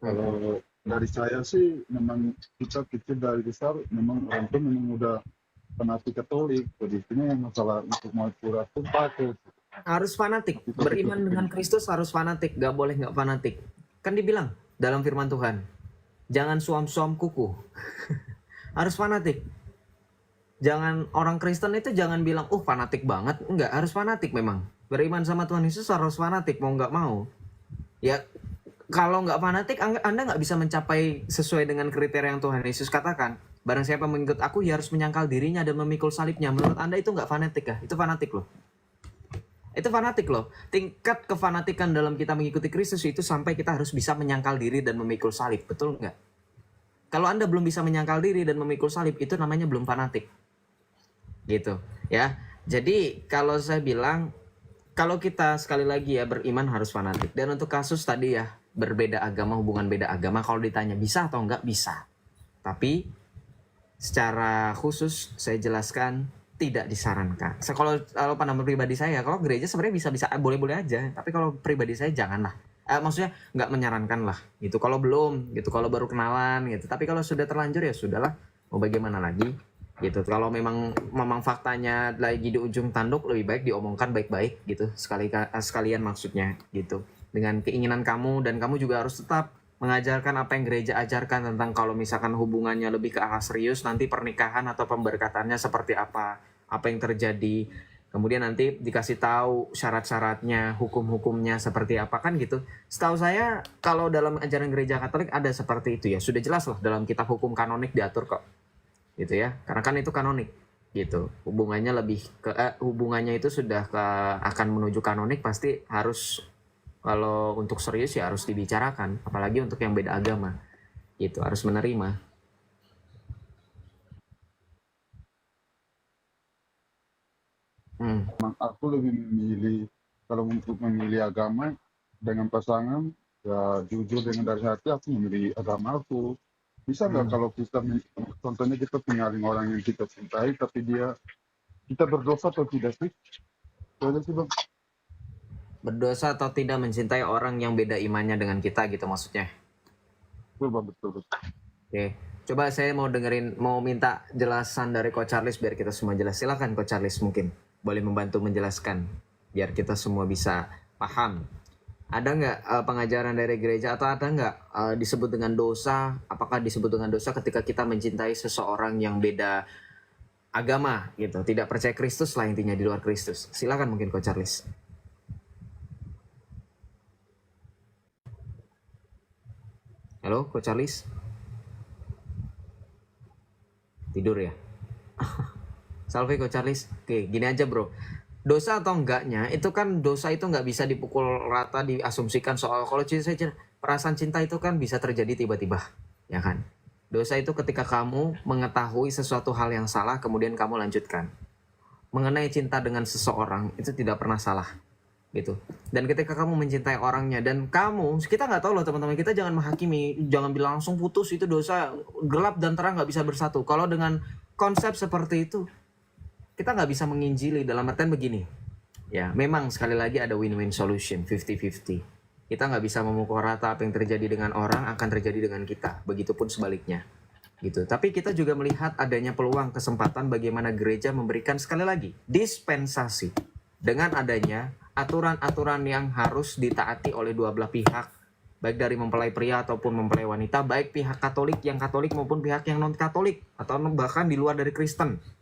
Kalau dari saya sih memang kita kecil dari besar memang orang tua memang udah fanatik Katolik. Jadi ini yang masalah untuk mau curhat tuh pakai. Harus fanatik, beriman dengan Kristus harus fanatik, gak boleh gak fanatik. Kan dibilang dalam firman Tuhan, jangan suam-suam kuku. Harus fanatik. Jangan, orang Kristen itu jangan bilang, fanatik banget. Enggak, harus fanatik memang. Beriman sama Tuhan Yesus harus fanatik, mau nggak mau. Ya, kalau nggak fanatik, Anda nggak bisa mencapai sesuai dengan kriteria yang Tuhan Yesus katakan. Barang siapa mengikut aku, ya harus menyangkal dirinya dan memikul salibnya. Menurut Anda itu nggak fanatik ya? Itu fanatik loh. Itu fanatik loh. Tingkat kefanatikan dalam kita mengikuti Kristus itu sampai kita harus bisa menyangkal diri dan memikul salib. Betul nggak? Kalau Anda belum bisa menyangkal diri dan memikul salib, itu namanya belum fanatik. Gitu ya. Jadi kalau saya bilang, kalau kita sekali lagi ya beriman harus fanatik. Dan untuk kasus tadi ya, berbeda agama, hubungan beda agama, kalau ditanya bisa atau enggak, bisa. Tapi secara khusus saya jelaskan tidak disarankan. Kalau pandangan pribadi saya, kalau gereja sebenarnya bisa boleh-boleh aja. Tapi kalau pribadi saya janganlah. Maksudnya nggak menyarankan lah gitu. Kalau belum gitu, kalau baru kenalan gitu. Tapi kalau sudah terlanjur ya sudahlah. Mau bagaimana lagi? Gitu. Kalau memang faktanya lagi di ujung tanduk, lebih baik diomongkan baik-baik gitu, sekalian maksudnya gitu, dengan keinginan kamu, dan kamu juga harus tetap mengajarkan apa yang gereja ajarkan tentang kalau misalkan hubungannya lebih ke arah serius, nanti pernikahan atau pemberkatannya seperti apa yang terjadi, kemudian nanti dikasih tahu syarat-syaratnya, hukum-hukumnya seperti apa kan gitu. Setahu saya kalau dalam ajaran gereja Katolik ada seperti itu ya, sudah jelas lah dalam kitab hukum kanonik diatur kok. Gitu ya, karena kan itu kanonik gitu, hubungannya lebih ke hubungannya itu sudah akan menuju kanonik, pasti harus, kalau untuk serius ya harus dibicarakan, apalagi untuk yang beda agama gitu, harus menerima. Aku lebih memilih, kalau untuk memilih agama dengan pasangan ya jujur dengan dari hati, aku memilih agama aku. Bisa nggak kalau kita, contohnya kita tinggalin orang yang kita cintai, tapi kita berdosa atau tidak sih? Itu aja sih bang. Berdosa atau tidak mencintai orang yang beda imannya dengan kita gitu maksudnya? Betul bang, betul. Oke, coba saya mau minta jelasan dari Coach Charles biar kita semua jelas. Silakan Coach Charles, mungkin boleh membantu menjelaskan biar kita semua bisa paham. Ada nggak pengajaran dari gereja, atau ada nggak disebut dengan dosa? Apakah disebut dengan dosa ketika kita mencintai seseorang yang beda agama gitu, tidak percaya Kristus lah intinya, di luar Kristus? Silakan mungkin Coach Charles. Halo Coach Charles? Tidur ya? Salve Coach Charles. Oke, gini aja bro. Dosa atau enggaknya, itu kan dosa itu nggak bisa dipukul rata, diasumsikan soal kalau perasaan cinta itu kan bisa terjadi tiba-tiba, ya kan? Dosa itu ketika kamu mengetahui sesuatu hal yang salah, kemudian kamu lanjutkan. Mengenai cinta dengan seseorang, itu tidak pernah salah, gitu. Dan ketika kamu mencintai orangnya, dan kita nggak tahu loh teman-teman, kita jangan menghakimi, jangan bilang langsung putus, itu dosa, gelap dan terang nggak bisa bersatu. Kalau dengan konsep seperti itu, kita nggak bisa menginjili, dalam artian begini ya, memang sekali lagi ada win-win solution, 50-50. Kita nggak bisa memukul rata apa yang terjadi dengan orang akan terjadi dengan kita, begitupun sebaliknya gitu. Tapi kita juga melihat adanya peluang, kesempatan bagaimana gereja memberikan sekali lagi dispensasi dengan adanya aturan-aturan yang harus ditaati oleh dua belah pihak, baik dari mempelai pria ataupun mempelai wanita, baik pihak Katolik maupun pihak yang non Katolik, atau bahkan di luar dari Kristen.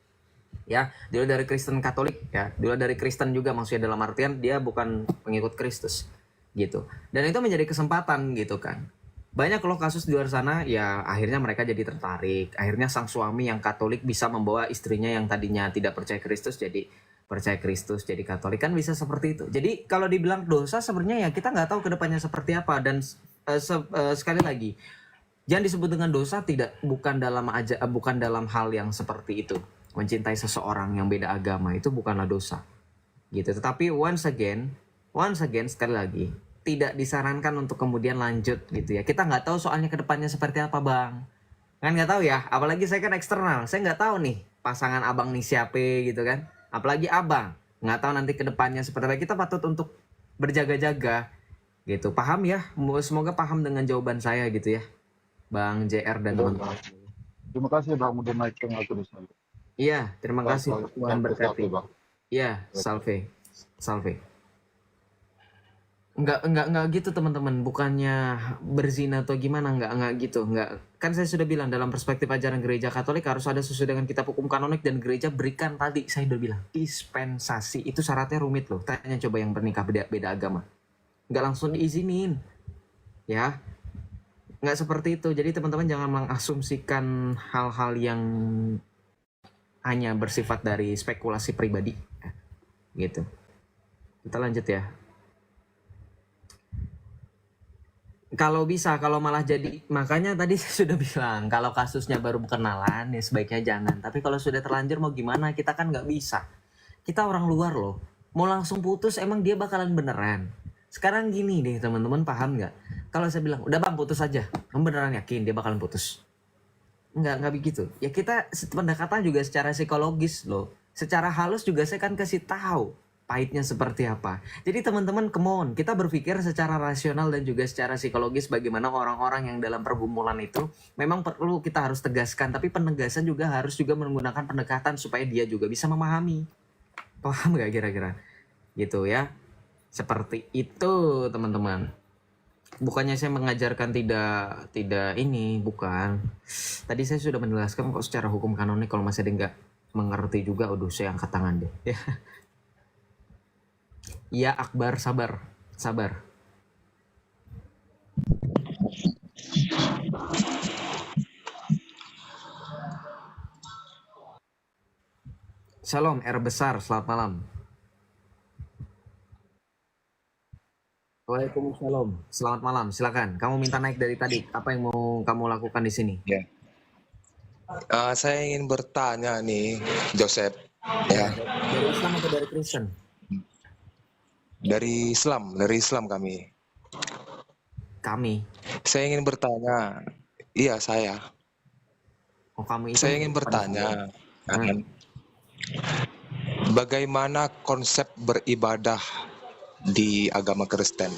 Ya, di luar dari Kristen Katolik ya, di luar dari Kristen juga, maksudnya dalam artian dia bukan pengikut Kristus gitu. Dan itu menjadi kesempatan gitu kan. Banyak loh kasus di luar sana ya, akhirnya mereka jadi tertarik. Akhirnya sang suami yang Katolik bisa membawa istrinya yang tadinya tidak percaya Kristus jadi percaya Kristus, jadi Katolik, kan bisa seperti itu. Jadi kalau dibilang dosa sebenarnya ya kita nggak tahu kedepannya seperti apa, dan sekali lagi, jangan disebut dengan dosa, bukan dalam hal yang seperti itu. Mencintai seseorang yang beda agama itu bukanlah dosa, gitu. Tetapi once again sekali lagi, tidak disarankan untuk kemudian lanjut gitu ya. Kita nggak tahu soalnya kedepannya seperti apa, Bang. Kan nggak tahu ya. Apalagi saya kan eksternal, saya nggak tahu nih pasangan abang nih siapa gitu kan. Apalagi abang nggak tahu nanti kedepannya seperti apa. Kita patut untuk berjaga-jaga gitu. Paham ya? Semoga paham dengan jawaban saya gitu ya, Bang JR dan teman-teman. Terima kasih Bang udah naikkan aku di sana. Iya, terima kasih. Tuhan berkati. Bang. Iya, salve. Enggak gitu teman-teman, bukannya berzina atau gimana, enggak gitu, enggak. Kan saya sudah bilang dalam perspektif ajaran gereja Katolik harus ada sesuai dengan kitab hukum kanonik, dan gereja berikan tadi saya udah bilang dispensasi. Itu syaratnya rumit loh. Tanya coba yang bernikah beda agama, enggak langsung diizinin ya, enggak seperti itu. Jadi teman-teman jangan mengasumsikan hal-hal yang hanya bersifat dari spekulasi pribadi gitu. Kita lanjut ya. Kalau bisa, kalau malah jadi, makanya tadi saya sudah bilang kalau kasusnya baru berkenalan ya sebaiknya jangan. Tapi kalau sudah terlanjur mau gimana, kita kan nggak bisa. Kita orang luar loh, mau langsung putus emang dia bakalan beneran. Sekarang gini deh teman-teman, paham nggak? Kalau saya bilang udah bang putus aja, kamu beneran yakin dia bakalan putus? Nggak begitu. Ya kita pendekatan juga secara psikologis loh, secara halus juga saya kan kasih tahu pahitnya seperti apa. Jadi teman-teman, come on, kita berpikir secara rasional dan juga secara psikologis bagaimana orang-orang yang dalam pergumulan itu memang perlu kita harus tegaskan, tapi penegasan juga harus juga menggunakan pendekatan supaya dia juga bisa memahami. Paham gak kira-kira? Gitu ya. Seperti itu teman-teman. Bukannya saya mengajarkan tidak ini, bukan. Tadi saya sudah menjelaskan kok secara hukum kanonik, kalau masih ada nggak mengerti juga, aduh saya angkat tangan deh. Ya. Ya Akbar, sabar. Shalom, R besar, selamat malam. Waalaikumsalam, selamat malam. Silakan, kamu minta naik dari tadi. Apa yang mau kamu lakukan di sini? Ya. Saya ingin bertanya nih, Joseph. Ya. Dari Islam atau dari Kristen? Dari Islam kami. Saya ingin bertanya, iya saya. Oh, kamu itu saya ingin bertanya, kan, bagaimana konsep beribadah di agama Kristen?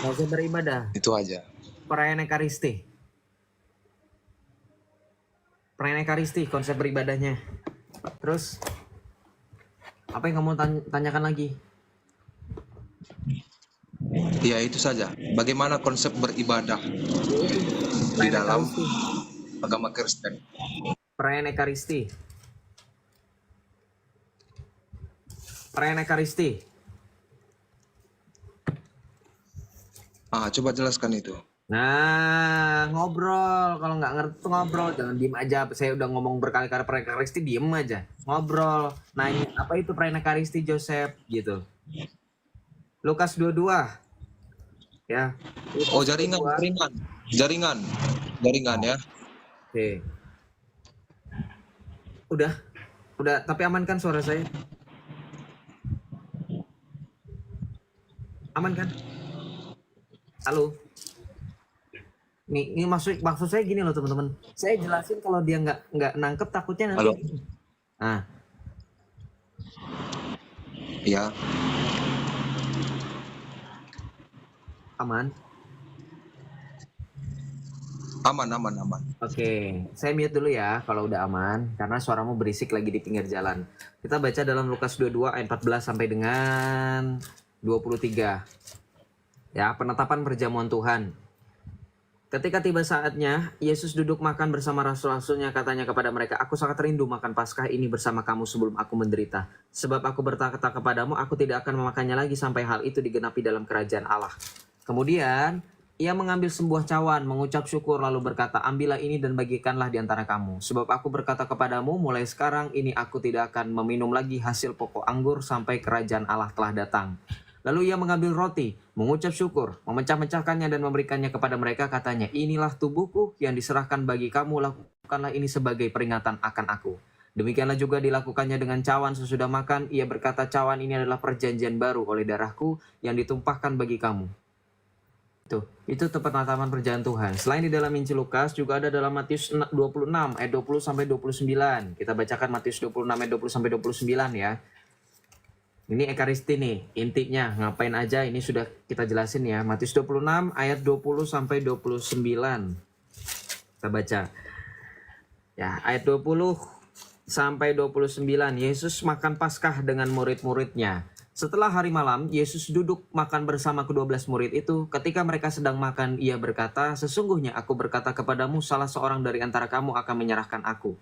Konsep beribadah? Itu aja. Perayaan Ekaristi, konsep beribadahnya. Terus, apa yang kamu tanyakan lagi? Ya itu saja. Bagaimana konsep beribadah di dalam agama Kristen? Perayaan Ekaristi. Coba jelaskan itu. Nah, ngobrol. Kalau nggak ngerti tuh ngobrol, jangan diem aja. Saya udah ngomong berkali-kali perayaan Ekaristi, diem aja. Ngobrol, nanya apa itu perayaan Ekaristi, Joseph, gitu. Lukas 22. Ya. Oh, jaringan ya. Oke. Udah, tapi aman kan suara saya? Aman kan? Halo. Ini maksud saya gini loh teman-teman. Saya jelasin, kalau dia nggak nangkep takutnya nanti. Halo. Ya. Aman. Oke, saya mute dulu ya kalau udah aman, karena suaramu berisik lagi di pinggir jalan. Kita baca dalam Lukas 22 ayat 14 sampai dengan 23. Ya, penetapan perjamuan Tuhan. Ketika tiba saatnya, Yesus duduk makan bersama rasul-rasulnya, katanya kepada mereka, aku sangat rindu makan Paskah ini bersama kamu sebelum aku menderita. Sebab aku berkata kepadamu, aku tidak akan memakannya lagi sampai hal itu digenapi dalam kerajaan Allah. Kemudian, ia mengambil sebuah cawan, mengucap syukur, lalu berkata, ambillah ini dan bagikanlah di antara kamu. Sebab aku berkata kepadamu, mulai sekarang ini aku tidak akan meminum lagi hasil pokok anggur sampai kerajaan Allah telah datang. Lalu ia mengambil roti, mengucap syukur, memecah-mecahkannya dan memberikannya kepada mereka, katanya, inilah tubuhku yang diserahkan bagi kamu, lakukanlah ini sebagai peringatan akan aku. Demikianlah juga dilakukannya dengan cawan sesudah makan. Ia berkata, cawan ini adalah perjanjian baru oleh darahku yang ditumpahkan bagi kamu. Itu penetapan perjanjian Tuhan. Selain di dalam Injil Lukas, juga ada dalam Matius 26 ayat 20 sampai 29. Kita bacakan Matius 26 ayat 20 sampai 29 ya. Ini Ekaristi nih, intinya ngapain aja ini sudah kita jelasin ya. Matius 26 ayat 20 sampai 29. Kita baca. Ya, ayat 20 sampai 29. Yesus makan Paskah dengan murid-muridnya. Setelah hari malam, Yesus duduk makan bersama ke-12 murid itu. Ketika mereka sedang makan, ia berkata, sesungguhnya aku berkata kepadamu, salah seorang dari antara kamu akan menyerahkan aku.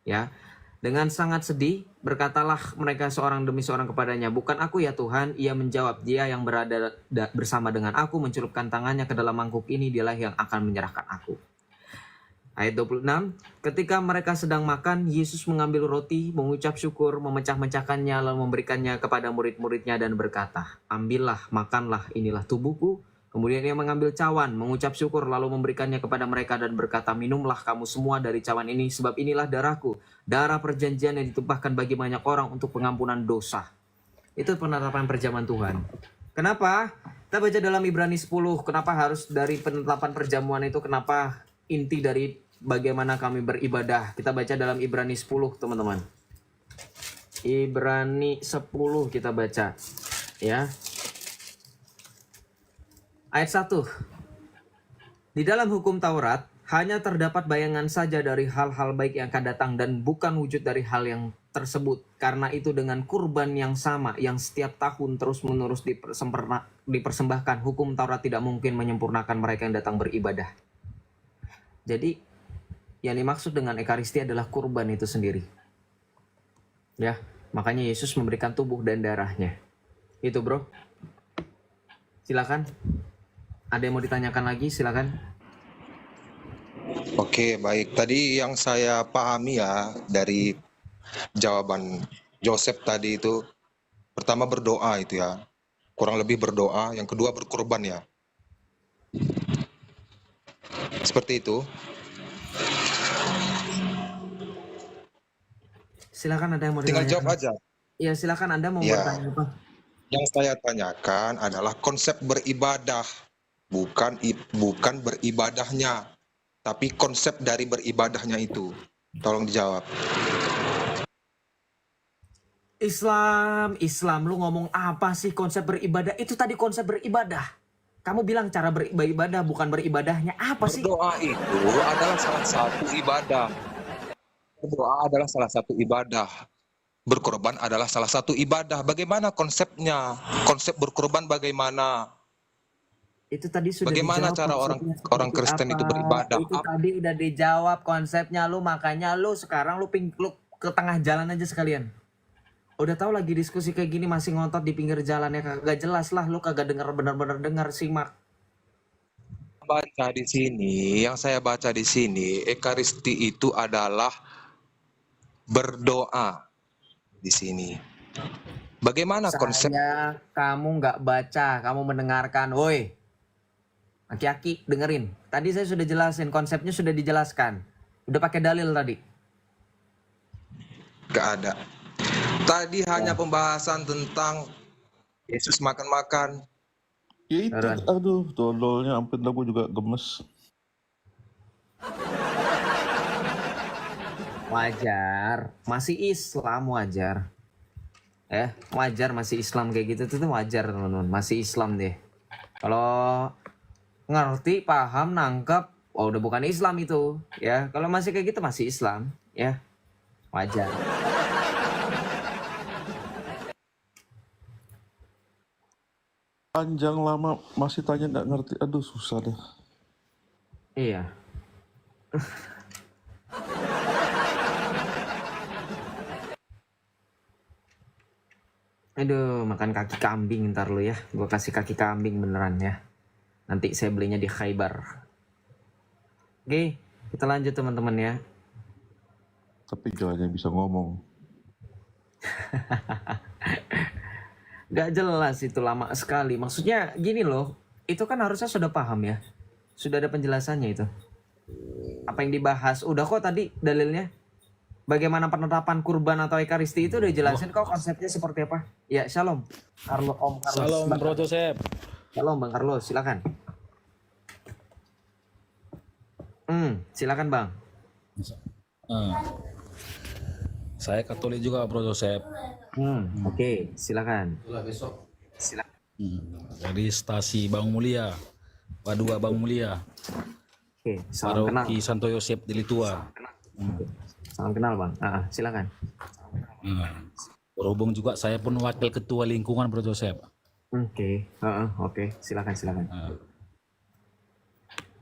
Ya. Dengan sangat sedih, berkatalah mereka seorang demi seorang kepadanya, bukan aku ya Tuhan. Ia menjawab, dia yang berada bersama dengan aku mencelupkan tangannya ke dalam mangkuk ini, dialah yang akan menyerahkan aku. Ayat 26, ketika mereka sedang makan, Yesus mengambil roti, mengucap syukur, memecah-mecahkannya, lalu memberikannya kepada murid-muridnya dan berkata, ambillah, makanlah, inilah tubuhku. Kemudian ia mengambil cawan, mengucap syukur, lalu memberikannya kepada mereka dan berkata, minumlah kamu semua dari cawan ini, sebab inilah darahku, darah perjanjian yang ditumpahkan bagi banyak orang untuk pengampunan dosa. Itu penetapan perjamuan Tuhan. Kenapa? Kita baca dalam Ibrani 10, kenapa harus dari penetapan perjamuan itu, kenapa inti dari bagaimana kami beribadah. Kita baca dalam Ibrani 10, teman-teman. Ibrani 10 kita baca. Ya. Ayat 1. Di dalam hukum Taurat, hanya terdapat bayangan saja dari hal-hal baik yang akan datang dan bukan wujud dari hal yang tersebut. Karena itu dengan kurban yang sama, yang setiap tahun terus-menerus dipersembahkan, hukum Taurat tidak mungkin menyempurnakan mereka yang datang beribadah. Jadi, yang dimaksud dengan Ekaristi adalah kurban itu sendiri. Ya, makanya Yesus memberikan tubuh dan darahnya. Itu bro. Silakan. Ada yang mau ditanyakan lagi? Silakan. Oke, baik. Tadi yang saya pahami ya dari jawaban Joseph tadi itu, pertama berdoa itu ya. Kurang lebih berdoa. Yang kedua berkorban ya. Seperti itu. Silakan, ada yang mau Tinggal ditanyakan? jawab aja. Ya, silakan, Anda mau Ya. bertanya apa? Yang saya tanyakan adalah konsep beribadah, bukan beribadahnya, tapi konsep dari beribadahnya itu. Tolong dijawab. Islam, lu ngomong apa sih konsep beribadah? Itu tadi konsep beribadah. Kamu bilang cara beribadah bukan beribadahnya. Apa sih? Berdoa itu adalah salah satu ibadah. Berdoa adalah salah satu ibadah. Berkorban adalah salah satu ibadah. Bagaimana konsepnya? Konsep berkorban bagaimana? Itu tadi sudah Bagaimana dijawab cara konsepnya orang seperti Kristen itu apa. beribadah? Itu tadi udah dijawab konsepnya lu, makanya lu sekarang lu ke tengah jalan aja sekalian. Udah tahu lagi diskusi kayak gini masih ngotot di pinggir jalan ya, kagak jelas lah, lu kagak denger, bener-bener denger, simak. Baca di sini, yang saya baca di sini, Ekaristi itu adalah berdoa di sini. Bagaimana konsep? Kamu nggak baca, kamu mendengarkan, woi. Aki-aki dengerin. Tadi saya sudah jelasin, konsepnya sudah dijelaskan. Udah pakai dalil tadi. Gak ada. Tadi hanya pembahasan tentang Yesus makan-makan. Ya itu, aduh, dodolnya sampai aku juga gemes. Wajar, masih Islam wajar. Wajar masih Islam kayak gitu tuh wajar teman-teman, masih Islam deh. Kalau ngerti, paham, nangkep, oh udah bukan Islam itu, ya. Kalau masih kayak gitu masih Islam, ya. Wajar. Panjang lama masih tanya nggak ngerti, aduh susah deh. Iya. Aduh, makan kaki kambing ntar lu ya. Gue kasih kaki kambing beneran ya. Nanti saya belinya di Khaybar. Oke, kita lanjut teman-teman ya. Tapi jangan yang bisa ngomong. Nggak jelas itu, lama sekali. Maksudnya gini loh, itu kan harusnya sudah paham ya. Sudah ada penjelasannya itu. Apa yang dibahas, udah kok tadi dalilnya. Bagaimana penetapan kurban atau ekaristi itu udah jelasin kok konsepnya seperti apa. Ya, shalom. Om Carlos. Salam Bro Joseph. Shalom Bang Carlos, silakan. Silakan Bang. Saya Katolik juga Bro Joseph. Oke, silakan. Silakan. Dari stasi Bang Mulia, Padua Bang Mulia, Oke, salam kenal. Paroki Santo Yosep di Litua. Salam kenal Bang. Silakan. Berhubung juga saya pun wakil ketua lingkungan Bro Joseph. Oke, silakan.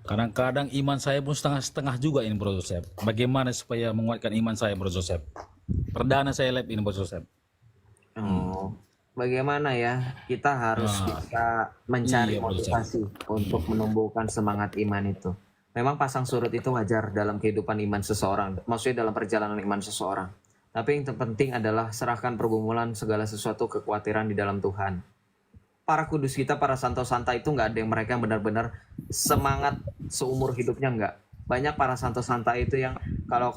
Kadang-kadang iman saya pun setengah-setengah juga ini Bro Joseph. Bagaimana supaya menguatkan iman saya Bro Joseph? Perdana saya live ini Bro Joseph. Bagaimana ya, kita harus bisa mencari motivasi untuk menumbuhkan semangat iman itu. Memang pasang surut itu wajar dalam kehidupan iman seseorang, maksudnya dalam perjalanan iman seseorang. Tapi yang terpenting adalah serahkan pergumulan segala sesuatu kekhawatiran di dalam Tuhan. Para kudus kita, para santo-santa itu nggak ada yang mereka benar-benar semangat seumur hidupnya, nggak. Banyak para santo-santa itu yang kalau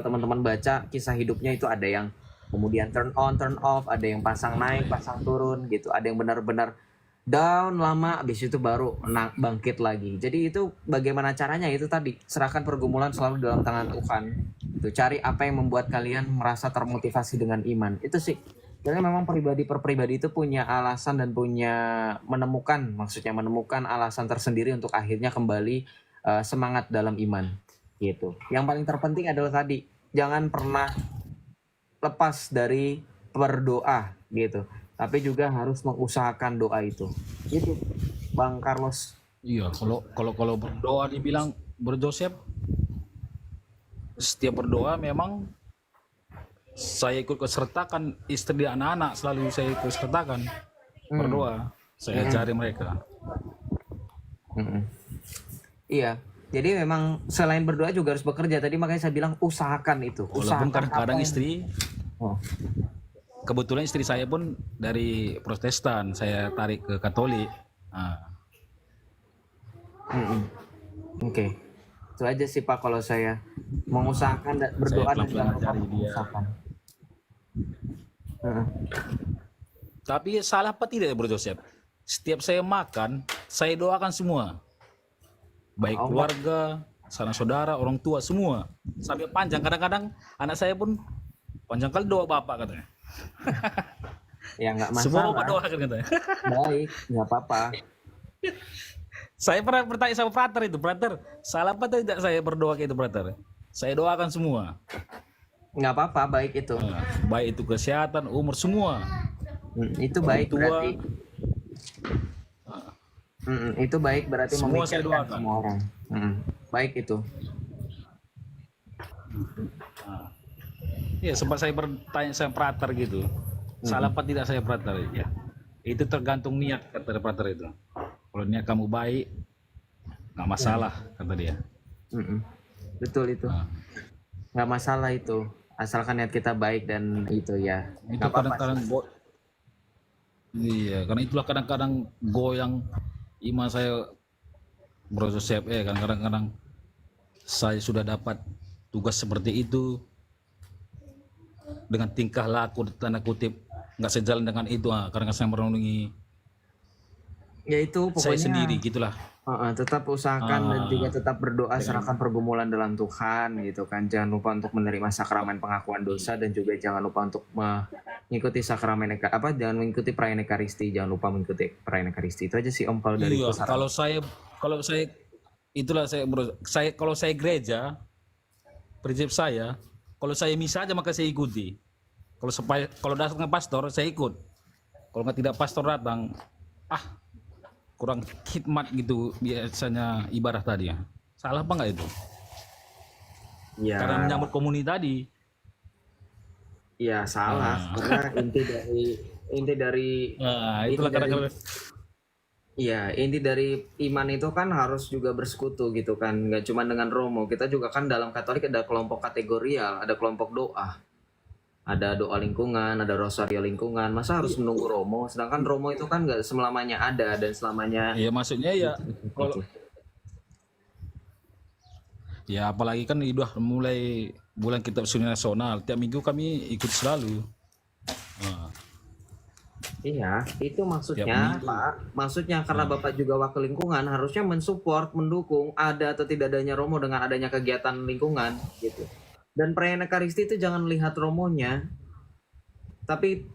teman-teman baca kisah hidupnya itu ada yang kemudian turn on, turn off, ada yang pasang naik, pasang turun gitu. Ada yang benar-benar down lama, habis itu baru bangkit lagi. Jadi itu bagaimana caranya, itu tadi serahkan pergumulan selalu dalam tangan Tuhan. Itu cari apa yang membuat kalian merasa termotivasi dengan iman. Itu sih. Jadi memang pribadi per pribadi itu punya alasan dan menemukan alasan tersendiri untuk akhirnya kembali semangat dalam iman gitu. Yang paling terpenting adalah tadi, jangan pernah lepas dari berdoa gitu. Tapi juga harus mengusahakan doa itu. Gitu, Bang Carlos. Iya, kalau berdoa dibilang Bro Joseph, setiap berdoa memang saya ikut sertakan istri dan anak-anak, selalu saya ikut sertakan berdoa. Saya cari mereka. Iya. Jadi memang selain berdoa juga harus bekerja. Tadi makanya saya bilang usahakan itu. Walaupun kadang-kadang istri, Oh. kebetulan istri saya pun dari Protestan, saya tarik ke Katolik. Oke. Itu aja sih Pak, kalau saya mengusahakan dan berdoa dan pelan-pelan jangan lupa cari dia. mengusahakan. Tapi salah apa tidak ya Bro Joseph? Setiap saya makan, saya doakan semua. Baik keluarga, sanak saudara, orang tua, semua. Sampai panjang, kadang-kadang anak saya pun panjang kali doa bapak katanya. Ya nggak masalah. Semua bapak doakan katanya. Baik, nggak apa-apa. Saya pernah bertanya sama Prater itu, Prater, salah apa tidak saya berdoa kayak itu Prater? Saya doakan semua. Nggak apa-apa, baik itu. Baik itu kesehatan, umur, semua. Itu orang baik tua, berarti. Itu baik berarti semua saya memikirkan doakan. semua orang. Baik itu. Ya, sempat saya bertanya sama Prater gitu. Salah apa tidak saya Prater? Ya. Itu tergantung niat, kata Prater itu. Kalau niat kamu baik, nggak masalah, kata dia. Betul itu. Nggak masalah itu. Asalkan niat kita baik dan itu ya. Itu Nggak apa-apa kadang-kadang sih. iya, karena itulah kadang-kadang goyang iman saya Bro Joseph, kan kadang-kadang saya sudah dapat tugas seperti itu dengan tingkah laku tanda kutip nggak sejalan dengan itu, karena saya merenungi Ya itu pokoknya. saya sendiri gitulah. Tetap usahakan dan juga tetap berdoa, serahkan pergumulan dalam Tuhan gitu kan. Jangan lupa untuk menerima sakramen pengakuan dosa dan juga jangan lupa untuk mengikuti sakramen jangan mengikuti perayaan ekaristi, jangan lupa mengikuti perayaan ekaristi. Itu aja sih Om kalau dari Iya, saran. kalau saya itulah saya bro, kalau saya gereja prinsip saya, kalau saya misa aja maka saya ikuti. Kalau datang ke pastor saya ikut. Kalau nggak tidak pastor datang, kurang khidmat gitu biasanya ibadah tadi ya. Salah apa nggak itu? Ya. Karena menyambut komuni tadi. Iya salah, karena inti dari itulah kadang-kadang. Iya, inti dari iman itu kan harus juga bersekutu gitu kan, nggak cuma dengan Romo. Kita juga kan dalam Katolik ada kelompok kategorial, ada kelompok doa. ada doa lingkungan, ada rosario lingkungan. Masa harus menunggu Romo? Sedangkan Romo itu kan nggak selamanya ada dan selamanya. Ya maksudnya ya kalau ya apalagi kan udah mulai bulan kitab suci nasional, tiap minggu kami ikut selalu. Nah, Iya, itu tiap maksudnya, minggu. Pak. Maksudnya karena Bapak juga wakil lingkungan, harusnya mensupport, mendukung ada atau tidak adanya Romo dengan adanya kegiatan lingkungan, gitu. Dan perayaan Ekaristi itu jangan lihat Romonya, tapi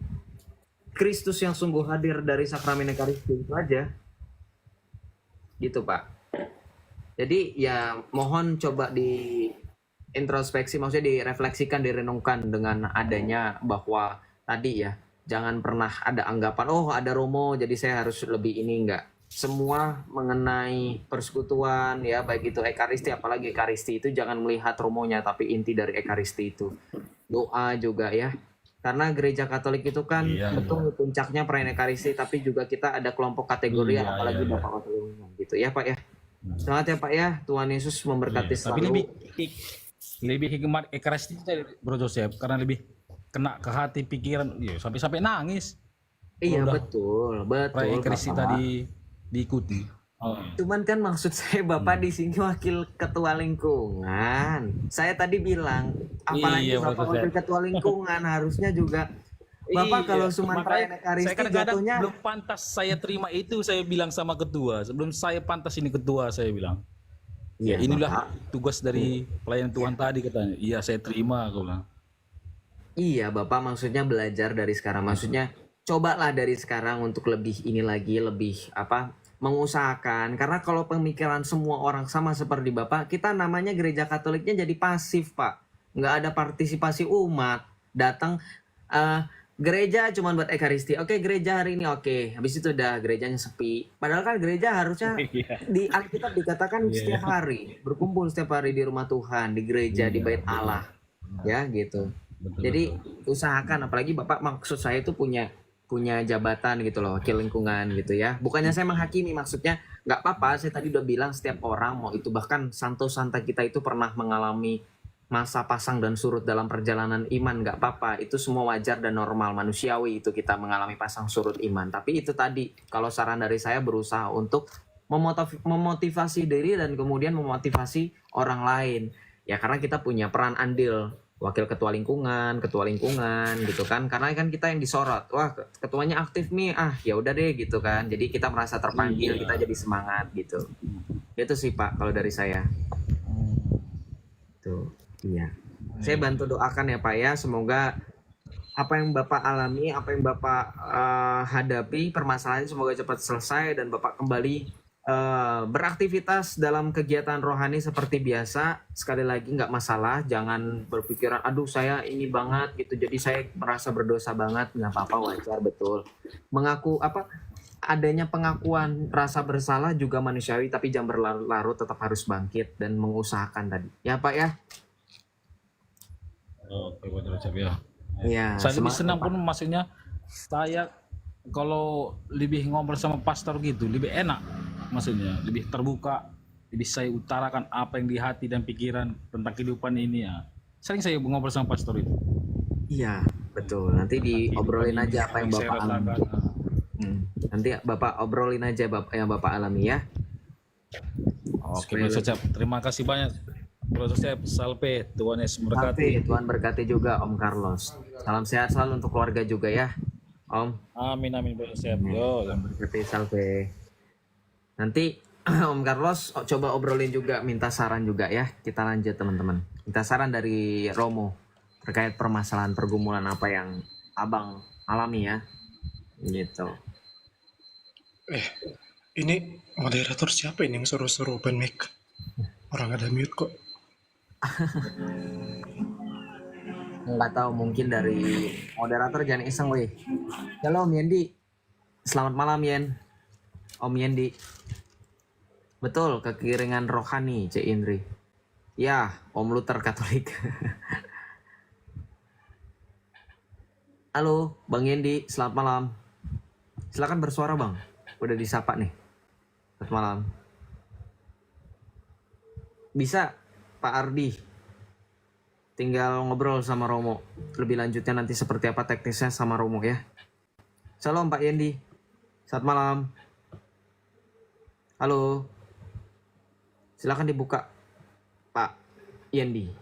Kristus yang sungguh hadir dari sakramen Ekaristi itu aja, gitu, Pak. Jadi ya mohon coba di introspeksi, maksudnya direfleksikan, direnungkan dengan adanya bahwa tadi ya, jangan pernah ada anggapan, oh ada Romo jadi saya harus lebih ini, enggak. Semua mengenai persekutuan ya, baik itu Ekaristi, apalagi Ekaristi itu jangan melihat Romonya, tapi inti dari Ekaristi itu. Doa juga ya. Karena gereja Katolik itu kan Iya, betul puncaknya perayaan Ekaristi, tapi juga kita ada kelompok kategori, iya, apalagi iya. Bapak Wakil Lingkungan gitu ya Pak ya. Semangat ya Pak ya, Tuhan Yesus memberkati Iya. Tapi lebih selalu. lebih hikmat Ekaristi Bro Joseph karena lebih kena ke hati pikiran, iya, sampai nangis. Iya Udah betul, betul perayaan Ekaristi Bapak. tadi diikuti. Oh. Cuman kan maksud saya Bapak di sini wakil ketua lingkungan. Saya tadi bilang, apalagi Iya, Bapak Bro wakil Joseph. ketua lingkungan harusnya juga Bapak kalau Iya, cuma makanya perayaan saya Ekaristi kadang-kadang jatuhnya. belum pantas saya terima itu, saya bilang sama ketua. Sebelum saya pantas ini ketua, saya bilang. Ya Iya inilah Bapak. tugas dari pelayan Tuhan tadi katanya. Iya saya terima, aku bilang. Iya Bapak, maksudnya belajar dari sekarang. Maksudnya cobalah dari sekarang untuk lebih ini lagi, lebih apa, mengusahakan. Karena kalau pemikiran semua orang sama seperti Bapak, kita namanya gereja Katoliknya jadi pasif Pak. Nggak ada partisipasi umat. Datang gereja cuma buat Ekaristi. Oke, gereja hari ini oke. Habis itu udah gerejanya sepi. Padahal kan gereja harusnya di Alkitab dikatakan setiap hari berkumpul setiap hari di rumah Tuhan, di gereja, di bait Allah. Ya, gitu. Jadi usahakan, apalagi Bapak maksud saya itu punya jabatan gitu loh, wakil lingkungan gitu ya. Bukannya saya menghakimi, maksudnya nggak apa-apa. Saya tadi udah bilang setiap orang mau itu, bahkan Santo Santa kita itu pernah mengalami masa pasang dan surut dalam perjalanan iman, nggak apa-apa, itu semua wajar dan normal, manusiawi itu kita mengalami pasang surut iman. Tapi itu tadi, kalau saran dari saya berusaha untuk memotivasi diri dan kemudian memotivasi orang lain ya, karena kita punya peran andil wakil ketua lingkungan gitu kan, karena kan kita yang disorot, wah ketuanya aktif nih, ya udah deh gitu kan, jadi kita merasa terpanggil, kita jadi semangat gitu. Itu sih Pak kalau dari saya tuh. Iya, saya bantu doakan ya Pak ya, semoga apa yang Bapak alami, apa yang Bapak hadapi, permasalahan semoga cepat selesai dan Bapak kembali beraktivitas dalam kegiatan rohani seperti biasa. Sekali lagi nggak masalah, jangan berpikiran aduh saya ini banget gitu, jadi saya merasa berdosa banget. Nggak apa-apa, wajar, betul. Mengaku apa, adanya pengakuan rasa bersalah juga manusiawi, tapi jangan berlarut-larut, tetap harus bangkit dan mengusahakan tadi ya Pak ya. Oke, Bro Joseph ya. Iya, Saya lebih semangat, senang Pak. pun maksudnya saya kalau lebih ngobrol sama pastor gitu lebih enak, maksudnya lebih terbuka, lebih saya utarakan apa yang di hati dan pikiran tentang kehidupan ini ya. Sering saya ngobrol sama pastor itu. Iya, betul. Nanti diobrolin aja apa yang saya Bapak alami. rasakan. Nanti Bapak obrolin aja yang Bapak alami ya. Oke, Bro Joseph. Terima kasih banyak, Bro Joseph. Salve, Tuhan Yesus memberkati. Tapi Tuhan berkati juga Om Carlos. Salam sehat selalu untuk keluarga juga ya, Om. Amin, amin, Bro Joseph. Yo, Berkati, salve. Nanti Om Carlos coba obrolin juga, minta saran juga ya. Kita lanjut teman-teman. Minta saran dari Romo terkait permasalahan pergumulan apa yang Abang alami ya. Gitu. Ini moderator siapa ini yang suruh-suruh open mic? Orang ada mute kok. Nggak tahu, mungkin dari moderator, jangan iseng weh. Halo Om Yendi. Selamat malam Yen. Om Yendi. Betul, kekiringan rohani Cik Indri. Ya, Om Luther Katolik. Halo Bang Yendi, selamat malam. Silakan bersuara Bang. Udah disapa nih. Selamat malam. Bisa Pak Ardi. tinggal ngobrol sama Romo. Lebih lanjutnya nanti seperti apa teknisnya sama Romo ya. Shalom Pak Yendi. Selamat malam. Halo. Silakan dibuka Pak Yendi.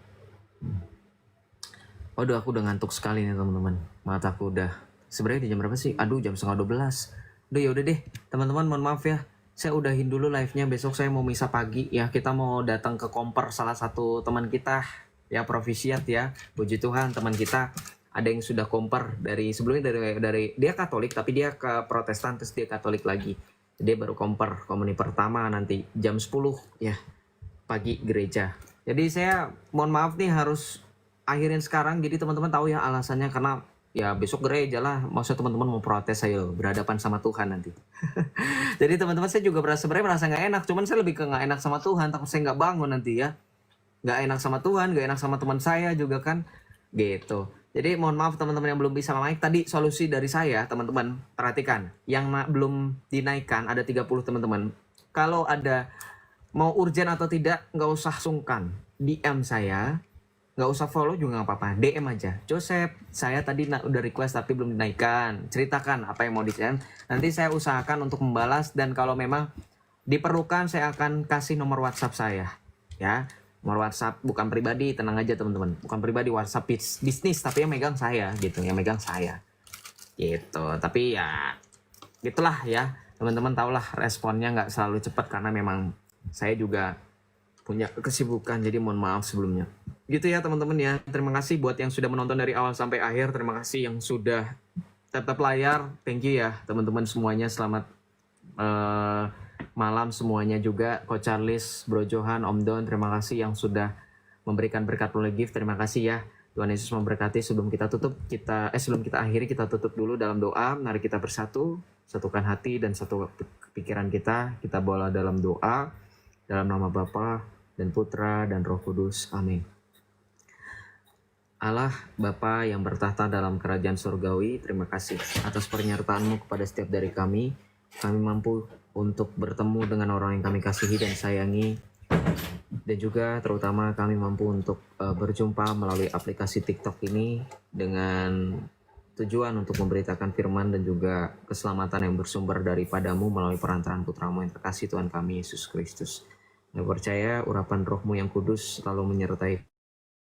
Waduh, aku udah ngantuk sekali nih teman-teman. Mataku udah. Sebenarnya di jam berapa sih? Aduh, jam 11:30. Udah ya udah deh, teman-teman mohon maaf ya. Saya udahin dulu live-nya. Besok saya mau misa pagi ya. Kita mau datang ke Komper, salah satu teman kita ya, Provisiat ya. Puji Tuhan teman kita ada yang sudah Komper dari sebelumnya dari dia Katolik tapi dia ke Protestan terus dia Katolik lagi. Dia baru Komper komuni pertama nanti jam 10 ya pagi gereja. Jadi saya mohon maaf nih harus akhirin sekarang. Jadi teman-teman tahu ya alasannya karena ya besok gereja lah. Maksudnya teman-teman mau protes ayo berhadapan sama Tuhan nanti. Jadi teman-teman saya juga sebenarnya merasa nggak enak. Cuman saya lebih ke nggak enak sama Tuhan. Takut saya nggak bangun nanti ya. Nggak enak sama Tuhan, nggak enak sama teman saya juga kan. Gitu. Jadi mohon maaf teman-teman yang belum bisa naik. Tadi solusi dari saya teman-teman. Perhatikan. Yang belum dinaikkan ada 30 teman-teman. Kalau ada mau urgent atau tidak nggak usah sungkan. DM saya. Nggak usah follow juga nggak apa-apa. DM aja. Joseph, saya tadi udah request tapi belum dinaikkan. Ceritakan apa yang mau di-share. Nanti saya usahakan untuk membalas. Dan kalau memang diperlukan saya akan kasih nomor WhatsApp saya. Ya. Nomor WhatsApp bukan pribadi, tenang aja teman-teman. Bukan pribadi, WhatsApp bisnis, tapi yang megang saya gitu, yang megang saya. Gitu. Tapi ya gitulah ya. Teman-teman tahulah responnya nggak selalu cepat karena memang saya juga punya kesibukan. Jadi mohon maaf sebelumnya. Gitu ya teman-teman ya. Terima kasih buat yang sudah menonton dari awal sampai akhir. Terima kasih yang sudah tetap layar. Thank you ya teman-teman semuanya. Selamat malam semuanya juga. Coach Charles, Bro Johan, Om Don, terima kasih yang sudah memberikan berkat melalui gift. Terima kasih ya. Tuhan Yesus memberkati. Sebelum kita akhiri, kita tutup dulu dalam doa. Mari kita bersatu, satukan hati dan satu pikiran kita. Kita bawa dalam doa dalam nama Bapa dan Putra dan Roh Kudus. Amin. Allah Bapa yang bertahta dalam kerajaan surgawi, terima kasih atas penyertaan-Mu kepada setiap dari kami. Kami mampu untuk bertemu dengan orang yang kami kasihi dan sayangi, dan juga terutama kami mampu untuk berjumpa melalui aplikasi TikTok ini dengan tujuan untuk memberitakan firman dan juga keselamatan yang bersumber daripadamu melalui perantaraan Putramu yang terkasih Tuhan kami Yesus Kristus. Kami percaya urapan Roh-Mu yang kudus selalu menyertai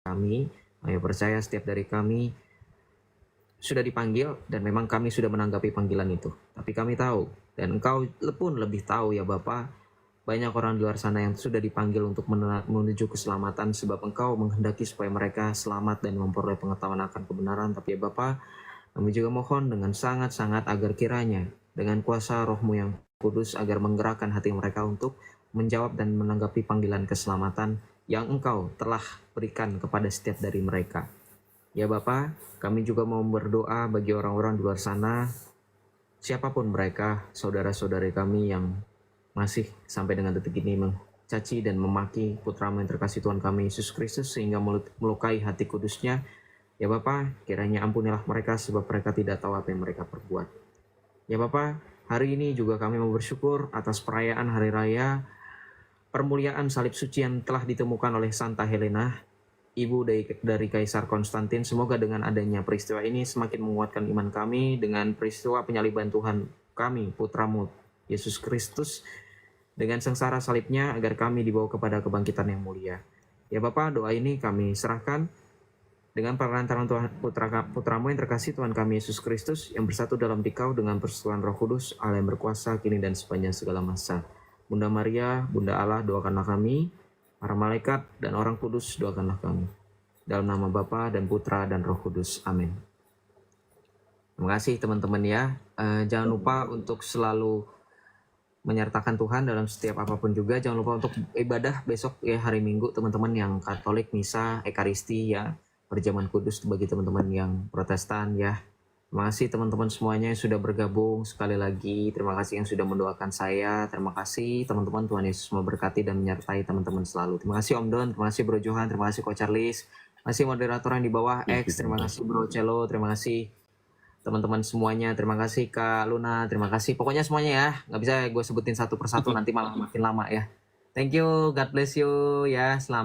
kami. Kami percaya setiap dari kami sudah dipanggil dan memang kami sudah menanggapi panggilan itu. Tapi kami tahu dan Engkau pun lebih tahu ya Bapa, banyak orang di luar sana yang sudah dipanggil untuk menuju keselamatan sebab Engkau menghendaki supaya mereka selamat dan memperoleh pengetahuan akan kebenaran. Tapi ya Bapa, kami juga mohon dengan sangat-sangat agar kiranya dengan kuasa Roh-Mu yang kudus agar menggerakkan hati mereka untuk menjawab dan menanggapi panggilan keselamatan yang Engkau telah berikan kepada setiap dari mereka. Ya Bapa, kami juga mau berdoa bagi orang-orang di luar sana, siapapun mereka, saudara-saudari kami yang masih sampai dengan detik ini mencaci dan memaki Putra-Mu yang terkasih Tuhan kami Yesus Kristus sehingga melukai hati kudusnya. Ya Bapa, kiranya ampunilah mereka sebab mereka tidak tahu apa yang mereka perbuat. Ya Bapa, hari ini juga kami mau bersyukur atas perayaan Hari Raya permuliaan salib suci yang telah ditemukan oleh Santa Helena, ibu dari Kaisar Konstantin. Semoga dengan adanya peristiwa ini semakin menguatkan iman kami dengan peristiwa penyaliban Tuhan kami, Putra-Mu Yesus Kristus, dengan sengsara salibnya agar kami dibawa kepada kebangkitan yang mulia. Ya Bapa, doa ini kami serahkan dengan perantaraan Tuhan Putra-Mu yang terkasih Tuhan kami Yesus Kristus yang bersatu dalam Dikau dengan persekutuan Roh Kudus, Allah yang berkuasa kini dan sepanjang segala masa. Bunda Maria, Bunda Allah, doakanlah kami. Para malaikat dan orang kudus, doakanlah kami. Dalam nama Bapa dan Putra dan Roh Kudus. Amin. Terima kasih teman-teman ya. Jangan lupa untuk selalu menyertakan Tuhan dalam setiap apapun juga. Jangan lupa untuk ibadah besok ya, hari Minggu, teman-teman yang Katolik, Misa, Ekaristi ya. Perjamuan kudus bagi teman-teman yang Protestan ya. Terima kasih teman-teman semuanya yang sudah bergabung. Sekali lagi terima kasih yang sudah mendoakan saya. Terima kasih teman-teman. Tuhan Yesus memberkati dan menyertai teman-teman selalu. Terima kasih Om Don, terima kasih Bro Johan, terima kasih Coach Charles, terima kasih moderator yang di bawah X, terima kasih Bro Celo, terima kasih teman-teman semuanya, terima kasih Kak Luna, terima kasih pokoknya semuanya ya. Nggak bisa gue sebutin satu persatu nanti malah makin lama ya. Thank you, God bless you ya. Selamat